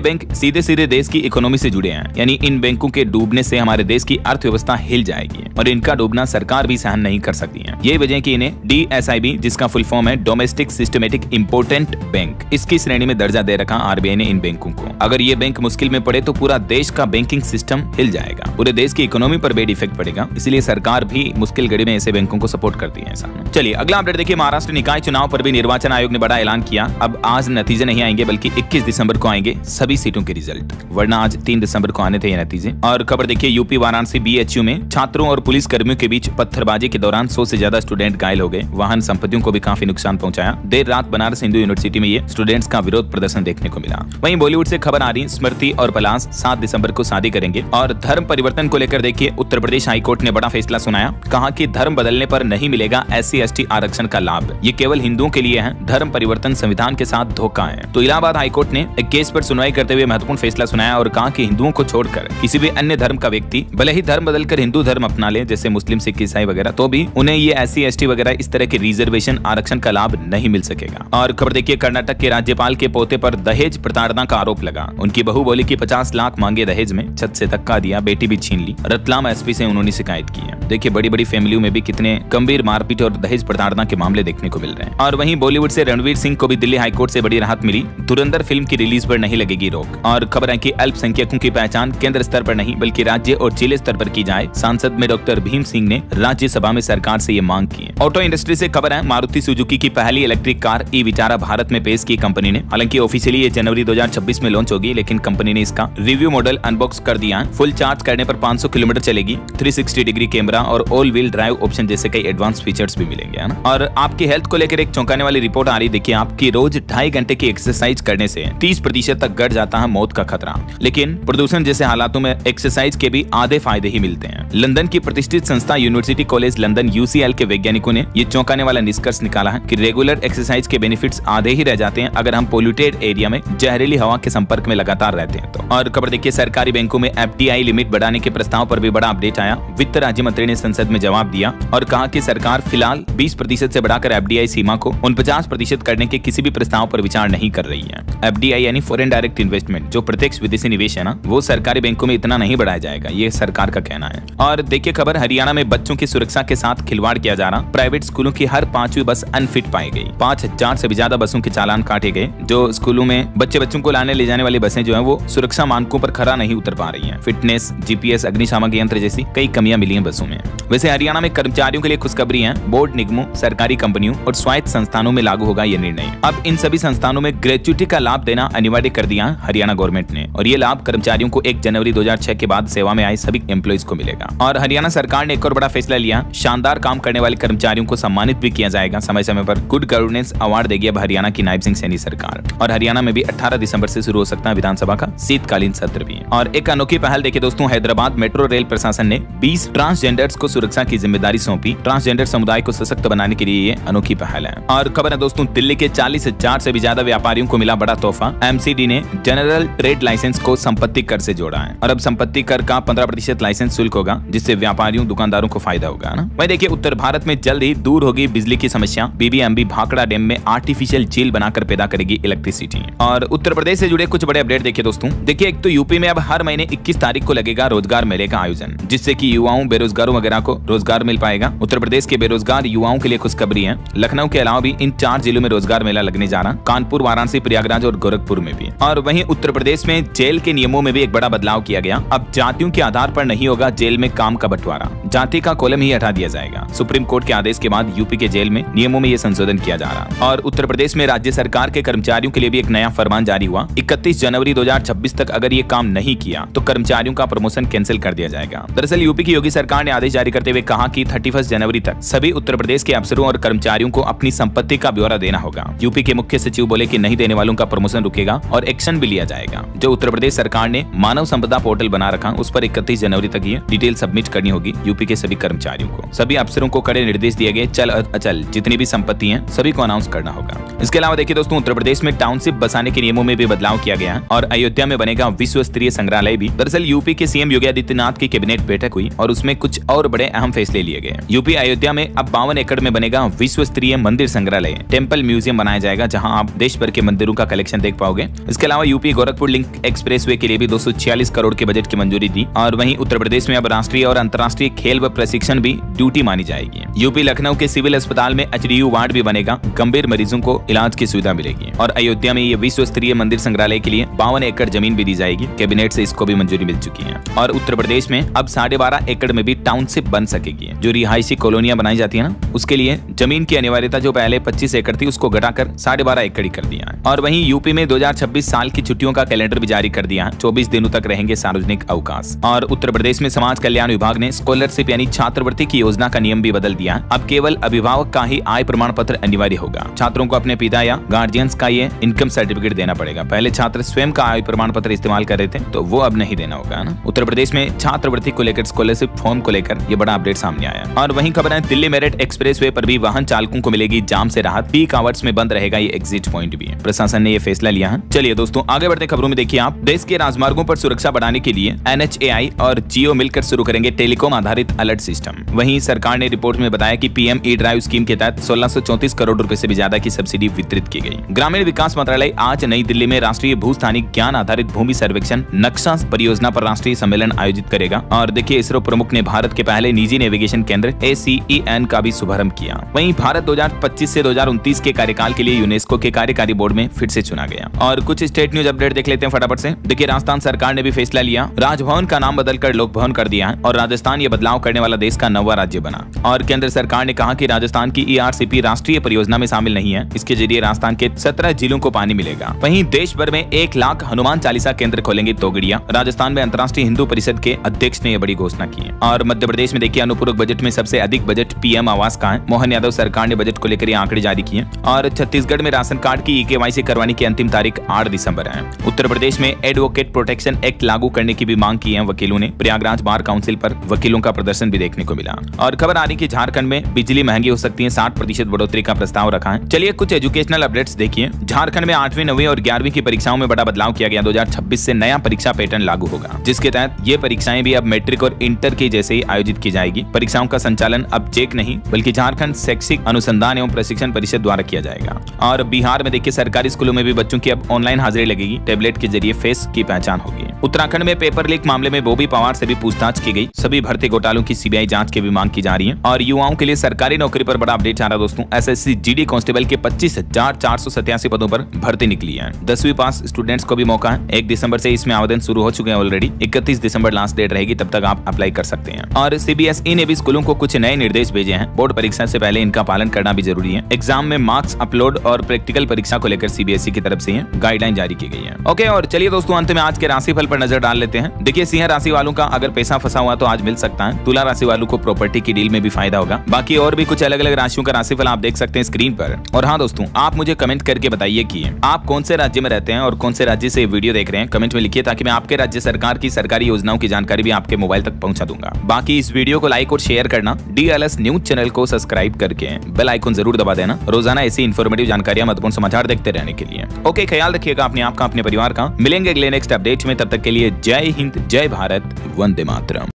बैंक सीधे सीधे देश की इकोनॉमी से जुड़े हैं। यानी इन बैंकों के डूबने से हमारे देश की अर्थव्यवस्था हिल जाएगी और इनका डूबना सरकार भी सहन नहीं कर सकती है। ये वजह कि इन्हें DSIB, जिसका फुल फॉर्म है डोमेस्टिक सिस्टमेटिक इम्पोर्टेंट बैंक, इसकी श्रेणी में दर्जा दे रखा RBI ने इन बैंकों को। अगर ये बैंक मुश्किल में पड़े तो पूरा देश का बैंकिंग सिस्टम हिल जाएगा, पूरे देश की इकोनॉमी पर बेड इफेक्ट पड़ेगा। इसलिए सरकार भी मुश्किल घड़ी में ऐसे बैंकों को सपोर्ट करती है। चलिए अगला अपडेट देखिए, महाराष्ट्र निकाय चुनाव पर भी निर्वाचन आयोग ने बड़ा ऐलान किया। अब आज नतीजे नहीं आएंगे बल्कि 21 दिसंबर को आएंगे सभी सीटों के रिजल्ट, वरना आज 3 दिसंबर को आने थे ये नतीजे। और खबर देखिए, यूपी वाराणसी BHU में छात्रों और पुलिस कर्मियों के बीच पत्थरबाजी के दौरान 100 से ज्यादा स्टूडेंट घायल हो गए। वाहन संपत्तियों को भी काफी नुकसान पहुंचाया। देर रात बनारस हिंदू यूनिवर्सिटी में ये स्टूडेंट्स का विरोध प्रदर्शन देखने को मिला। वहीं बॉलीवुड से खबर आ रही, स्मृति और पलाश 7 दिसंबर को शादी करेंगे। और धर्म परिवर्तन को लेकर देखिए, उत्तर प्रदेश हाईकोर्ट ने बड़ा फैसला सुनाया। कहा कि धर्म बदलने पर नहीं मिलेगा SC/ST आरक्षण का लाभ, ये केवल हिंदुओं के लिए है। धर्म परिवर्तन संविधान के साथ धोखा है। तो इलाहाबाद हाईकोर्ट ने एक केस पर सुनवाई करते हुए महत्वपूर्ण फैसला सुनाया और कहा कि हिंदुओं को छोड़कर किसी भी अन्य धर्म का व्यक्ति भले ही धर्म बदलकर हिंदू धर्म अपना ले, जैसे मुस्लिम, सिख, ईसाई वगैरह, तो भी उन्हें ये SC ST वगैरह इस तरह के रिजर्वेशन आरक्षण का लाभ नहीं मिल सकेगा। और खबर देखिए, कर्नाटक के राज्यपाल के पोते पर दहेज प्रताड़ना का आरोप लगा। उनकी बहू बोली कि 50 लाख मांगे दहेज में, छत से धक्का दिया, बेटी भी छीन ली। रतलाम SP से उन्होंने शिकायत की है। देखिए बड़ी बड़ी फैमिलियों में भी कितने गंभीर मारपीट और दहेज प्रताड़ना के मामले देखने को मिल रहे हैं। और वहीं बॉलीवुड से रणवीर सिंह को भी दिल्ली हाईकोर्ट से बड़ी राहत मिली। धुरंधर फिल्म की रिलीज पर नहीं लगेगी रोक। और खबर है कि अल्पसंख्यकों की पहचान केंद्र स्तर पर नहीं बल्कि राज्य और जिले स्तर पर की जाए। सांसद में डॉक्टर भीम सिंह ने राज्यसभा में सरकार से ये मांग की है। ऑटो इंडस्ट्री से खबर है, मारुति सुजुकी की पहली इलेक्ट्रिक कार ई-विटारा भारत में पेश की कंपनी ने। हालांकि ऑफिशियली ये जनवरी 2026 में लॉन्च होगी, लेकिन कंपनी ने इसका रिव्यू मॉडल अनबॉक्स कर दिया है। फुल चार्ज करने पर 500 किलोमीटर चलेगी। 360 डिग्री कैमरा और ऑल व्हील ड्राइव ऑप्शन जैसे कई एडवांस फीचर्स भी मिलेंगे, है ना। और आपकी हेल्थ को लेकर एक चौंकाने वाली रिपोर्ट आ रही। देखिए, आपकी रोज 2.5 घंटे की एक्सरसाइज करने से 30% तक घट जाता है मौत का खतरा। लेकिन प्रदूषण जैसे हालातों में एक्सरसाइज के भी आधे फायदे ही मिलते हैं। लंदन की प्रतिष्ठित संस्था यूनिवर्सिटी कॉलेज लंदन UCL के वैज्ञानिकों ने ये चौंकाने वाला निष्कर्ष निकाला है कि रेगुलर एक्सरसाइज के बेनिफिट्स आधे ही रह जाते हैं अगर हम पोल्यूटेड एरिया में जहरीली हवा के संपर्क में लगातार रहते हैं तो। और खबर देखिए, सरकारी बैंकों में FDI लिमिट बढ़ाने के प्रस्ताव पर भी बड़ा अपडेट आया। वित्त राज्य मंत्री ने संसद में जवाब दिया और कहा कि सरकार फिलहाल 20% से बढ़ाकर FDI सीमा को 49% करने के किसी भी प्रस्ताव पर विचार नहीं कर रही है। FDI यानी फॉरेन डायरेक्ट इन्वेस्टमेंट, जो प्रत्यक्ष विदेशी निवेश है ना, वो सरकारी बैंकों में इतना नहीं बढ़ाया जाएगा, ये सरकार का कहना है। और देखिए खबर, हरियाणा में बच्चों की सुरक्षा के साथ खिलवाड़ किया जा रहा। प्राइवेट स्कूलों की हर 5वीं बस अनफिट पाई गई। 5000 से भी ज्यादा बसों के चालान काटे गए। जो स्कूलों में बच्चों को लाने ले जाने वाली बसें जो है वो सुरक्षा मानकों पर खरा नहीं उतर पा रही हैं। फिटनेस, GPS, अग्निशामक यंत्र जैसी कई कमियां मिली हैं बसों में। वैसे हरियाणा में कर्मचारियों के लिए खुशखबरी है। बोर्ड निगमों, सरकारी कंपनियों और स्वायत्त संस्थानों में लागू होगा यह निर्णय। अब इन सभी संस्थानों में ग्रेच्युटी का लाभ देना अनिवार्य कर दिया हरियाणा गवर्नमेंट ने, और ये लाभ कर्मचारियों को 1 जनवरी 2006 के बाद सेवा में आए सभी एम्प्लॉइज को मिलेगा। और हरियाणा सरकार ने एक और बड़ा फैसला लिया। शानदार काम करने वाले कर्मचारियों को सम्मानित भी किया जाएगा समय समय पर। गुड गवर्नेंस अवार्ड देगी अब हरियाणा की नायब सिंह सैनी सरकार। और हरियाणा में भी 18 दिसंबर से शुरू हो सकता है विधानसभा का शीतकालीन सत्र भी। और एक अनोखी पहल देखिए दोस्तों, हैदराबाद मेट्रो रेल प्रशासन ने 20 ट्रांसजेंडर्स को सुरक्षा की जिम्मेदारी सौंपी। ट्रांसजेंडर समुदाय को सशक्त बनाने के लिए ये अनोखी पहल है। और खबर है दोस्तों, दिल्ली के 40,000 से भी ज्यादा व्यापारियों को मिला बड़ा तोहफा। MCD ने जनरल ट्रेड लाइसेंस को संपत्ति कर से जोड़ा है और अब संपत्ति कर का 15% लाइसेंस शुल्क होगा, जिससे व्यापारियों दुकानदारों को फायदा होगा ना। वहीं देखिए, उत्तर भारत में जल्द ही दूर होगी बिजली की समस्या। BBMB भाखड़ा डैम में आर्टिफिशियल झील बनाकर पैदा करेगी इलेक्ट्रिसिटी। और उत्तर प्रदेश से जुड़े कुछ बड़े अपडेट देखिए दोस्तों। देखिए, एक तो यूपी में अब हर महीने 21 तारीख को लगेगा रोजगार मेले का आयोजन, जिससे कि युवाओं, बेरोजगारों वगैरह को रोजगार मिल पाएगा। उत्तर प्रदेश के बेरोजगार युवाओं के लिए खुशखबरी है। लखनऊ के अलावा भी इन 4 जिलों में रोजगार मेला लगने जा रहा, कानपुर, वाराणसी, प्रयागराज और गोरखपुर में भी। और वहीं उत्तर प्रदेश में जेल के नियमों में भी एक बड़ा बदलाव किया गया। अब जातियों के आधार पर नहीं होगा जेल में काम का बंटवारा, जाति का कॉलम ही हटा दिया जाएगा। सुप्रीम कोर्ट के आदेश के बाद यूपी के जेल में नियमों में ये संशोधन किया जा रहा। और उत्तर प्रदेश में राज्य सरकार के कर्मचारियों के लिए भी एक नया फरमान जारी हुआ। 31 जनवरी 2026 तक अगर ये काम नहीं किया तो कर्मचारियों का प्रमोशन कैंसिल कर दिया जाएगा। दरअसल यूपी की योगी सरकार ने आदेश जारी करते हुए कहा कि 31 जनवरी तक सभी उत्तर प्रदेश के अफसरों और कर्मचारियों को अपनी संपत्ति का ब्यौरा देना होगा। यूपी के मुख्य सचिव बोले कि नहीं देने वालों का प्रमोशन रुकेगा और एक्शन भी लिया जाएगा। जो उत्तर प्रदेश सरकार ने मानव संपदा पोर्टल बना रखा, उस पर 31 जनवरी तक ये डिटेल सबमिट करनी होगी यूपी के सभी कर्मचारियों को। सभी अफसरों को कड़े निर्देश दिए गए। चल अचल जितनी भी संपत्ति है सभी को अनाउंस करना होगा। इसके अलावा देखिए दोस्तों, उत्तर प्रदेश में टाउनशिप बसाने के नियमों में भी बदलाव किया गया है और अयोध्या में बनेगा विश्व स्तरीय संग्रहालय भी। दरअसल यूपी के CM योगी आदित्यनाथ की कैबिनेट बैठक हुई और उसमें कुछ और बड़े अहम फैसले लिए गए। यूपी अयोध्या में अब 52 एकड़ में बनेगा विश्व स्तरीय मंदिर संग्रहालय, टेम्पल म्यूजियम बनाया जाएगा, जहां आप देश भर के मंदिरों का कलेक्शन देख पाओगे। इसके अलावा यूपी गोरखपुर लिंक एक्सप्रेसवे के लिए भी 246 करोड़ के बजट की मंजूरी दी। और वहीं उत्तर प्रदेश में अब राष्ट्रीय और अंतर्राष्ट्रीय खेल व प्रशिक्षण भी ड्यूटी मानी जाएगी। यूपी लखनऊ के सिविल अस्पताल में HDU वार्ड भी बनेगा, गंभीर मरीजों को इलाज की सुविधा मिलेगी। और अयोध्या में ये विश्व स्तरीय मंदिर संग्रहालय के लिए 52 एकड़ जमीन भी दी जाएगी। कैबिनेट से इसको भी मंजूरी मिल चुकी है। और उत्तर प्रदेश में अब 12.5 एकड़ में भी टाउनशिप बन सकेगी। जो रिहायशी कॉलोनियां बनाई जाती है ना, उसके लिए जमीन की अनिवार्यता जो पहले 25 एकड़ थी उसको घटाकर 12.5 एकड़ ही कर दिया है। और वहीं यूपी में 2026 साल की छुट्टियों का कैलेंडर भी जारी कर दिया है। 24 दिनों तक रहेंगे सार्वजनिक अवकाश। और उत्तर प्रदेश में समाज कल्याण विभाग ने स्कॉलरशिप यानी छात्रवृत्ति की योजना का नियम भी बदल दिया है। अब केवल अभिभावक का ही आय प्रमाण पत्र अनिवार्य होगा। छात्रों को अपने पिता या गार्जियंस का ये इनकम सर्टिफिकेट देना पड़ेगा। पहले छात्र स्वयं का आय प्रमाण पत्र इस्तेमाल कर रहे थे, तो वो अब नहीं देना होगा ना। उत्तर प्रदेश में छात्रवृत्ति को लेकर, स्कॉलरशिप फॉर्म को लेकर ये बड़ा अपडेट सामने आया। और वहीं खबर है, दिल्ली मेरठ एक्सप्रेसवे पर भी वाहन चालकों को मिलेगी जाम से राहत। पीक आवर्स में बंद रहेगा ये एग्जिट पॉइंट भी। प्रशासन ने ये फैसला लिया है। चलिए दोस्तों, आगे बढ़ते खबरों में। देखिए आप, देश के राजमार्गों पर सुरक्षा बढ़ाने के लिए NHAI और जियो मिलकर शुरू करेंगे टेलीकॉम आधारित अलर्ट सिस्टम। वहीं सरकार ने रिपोर्ट में बताया कि PM E-ड्राइव स्कीम के तहत 1634 करोड़ रुपए से भी ज्यादा की सब्सिडी वितरित की गई। ग्रामीण विकास मंत्रालय आज नई दिल्ली में राष्ट्रीय भूस्थानिक ज्ञान आधारित भूमि सर्वेक्षण नक्शा परियोजना पर राष्ट्रीय सम्मेलन आयोजित करेगा। और देखिए, इसरो प्रमुख ने भारत के पहले निजी नेविगेशन केंद्र ACEN का भी शुभारंभ किया। वहीं भारत 2025 से 2029 के कार्यकाल के लिए यूनेस्को के कार्यकारी बोर्ड में फिर से चुना गया। और कुछ स्टेट न्यूज अपडेट देख लेते हैं फटाफट से। देखिए, राजस्थान सरकार ने भी फैसला लिया, राजभवन का नाम बदलकर लोक भवन कर दिया है और राजस्थान ये बदलाव करने वाला देश का 9वां राज्य बना। और केंद्र सरकार ने कहा कि राजस्थान की ERCP राष्ट्रीय परियोजना में शामिल नहीं है। इसके जरिए राजस्थान के 17 जिलों को पानी मिलेगा। वहीं देश भर में 1 लाख हनुमान चालीसा केंद्र खोलेंगे तोगड़िया। राजस्थान में अंतर्राष्ट्रीय हिंदू परिषद के अध्यक्ष ने यह बड़ी घोषणा की है। और मध्य प्रदेश में देखिए, अनुपूरक बजट में सबसे अधिक बजट PM आवास का है। मोहन यादव सरकार ने बजट को लेकर आंकड़े जारी किए। और छत्तीसगढ़ में राशन कार्ड की EKYC करवाने की अंतिम तारीख 8 दिसंबर है। उत्तर प्रदेश में एडवोकेट प्रोटेक्शन एक्ट लागू करने की भी मांग की है वकीलों ने। प्रयागराज बार काउंसिल पर वकीलों का प्रदर्शन भी देखने को मिला। और खबर आ रही कि झारखंड में बिजली महंगी हो सकती है, 60% बढ़ोतरी का प्रस्ताव रखा है। चलिए कुछ एजुकेशनल अपडेट्स देखिए। झारखंड में 8वीं, 9वीं और 11वीं की परीक्षाओं में बड़ा बदलाव किया गया। 2026 से नया परीक्षा पैटर्न लागू होगा, जिसके तहत ये परीक्षाएं भी अब मैट्रिक और इंटर के जैसे ही आयोजित की जाएगी। परीक्षाओं का संचालन अब JEC नहीं बल्कि झारखंड शैक्षिक अनुसंधान एवं प्रशिक्षण परिषद द्वारा किया जाएगा। और बिहार में देखिए, सरकारी स्कूलों में भी बच्चों की अब ऑनलाइन हाजिरी लगेगी। टैबलेट के जरिए फेस की पहचान होगी। उत्तराखंड में पेपर लीक मामले में बॉबी पवार से भी पूछताछ की गई। सभी भर्ती घोटालों की CBI जांच की भी मांग की जा रही है। और युवाओं के लिए सरकारी नौकरी पर बड़ा अपडेट आ रहा है दोस्तों। SSC GD कांस्टेबल के 25,487 पदों पर भर्ती निकली है। 10वीं पास स्टूडेंट्स को भी मौका है। 1 दिसंबर से इसमें आवेदन शुरू हो चुके हैं ऑलरेडी। 31 दिसंबर लास्ट डेट रहेगी, तब तक आप अप्लाई कर सकते हैं। और CBSE ने भी स्कूलों को कुछ नए निर्देश भेजे हैं। बोर्ड परीक्षा से पहले इनका पालन करना भी जरूरी है। एग्जाम में मार्क्स अपलोड और प्रैक्टिकल परीक्षा को लेकर CBSE की तरफ से गाइडलाइन जारी की गई है। ओके, और चलिए दोस्तों, अंत में आज के राशिफल पर नजर डाल लेते हैं। देखिए, सिंह राशि वालों का अगर पैसा फंसा हुआ तो आज मिल सकता है। तुला राशि वालों को प्रॉपर्टी की डील में भी फायदा होगा। बाकी और भी कुछ अलग अलग राशियों का राशिफल आप देख सकते हैं स्क्रीन पर। और हाँ दोस्तों, आप मुझे कमेंट करके बताइए कि आप कौन से राज्य में रहते हैं और कौन से राज्य से वीडियो देख रहे हैं। कमेंट में लिखिए, ताकि मैं आपके राज्य सरकार की सरकारी योजनाओं की जानकारी भी आपके मोबाइल तक पहुंचा दूंगा। बाकी इस वीडियो को लाइक और शेयर करना, DLS न्यूज चैनल को सब्सक्राइब करके बेल आइकन जरूर दबा देना, रोजाना ऐसी इन्फॉर्मेटिव जानकारियां, महत्वपूर्ण समाचार देखते रहने के लिए। ओके, ख्याल रखिएगा अपने आप का, अपने परिवार का। मिलेंगे अगले नेक्स्ट अपडेट में, तब तक के लिए जय हिंद, जय भारत, वंदे मातरम।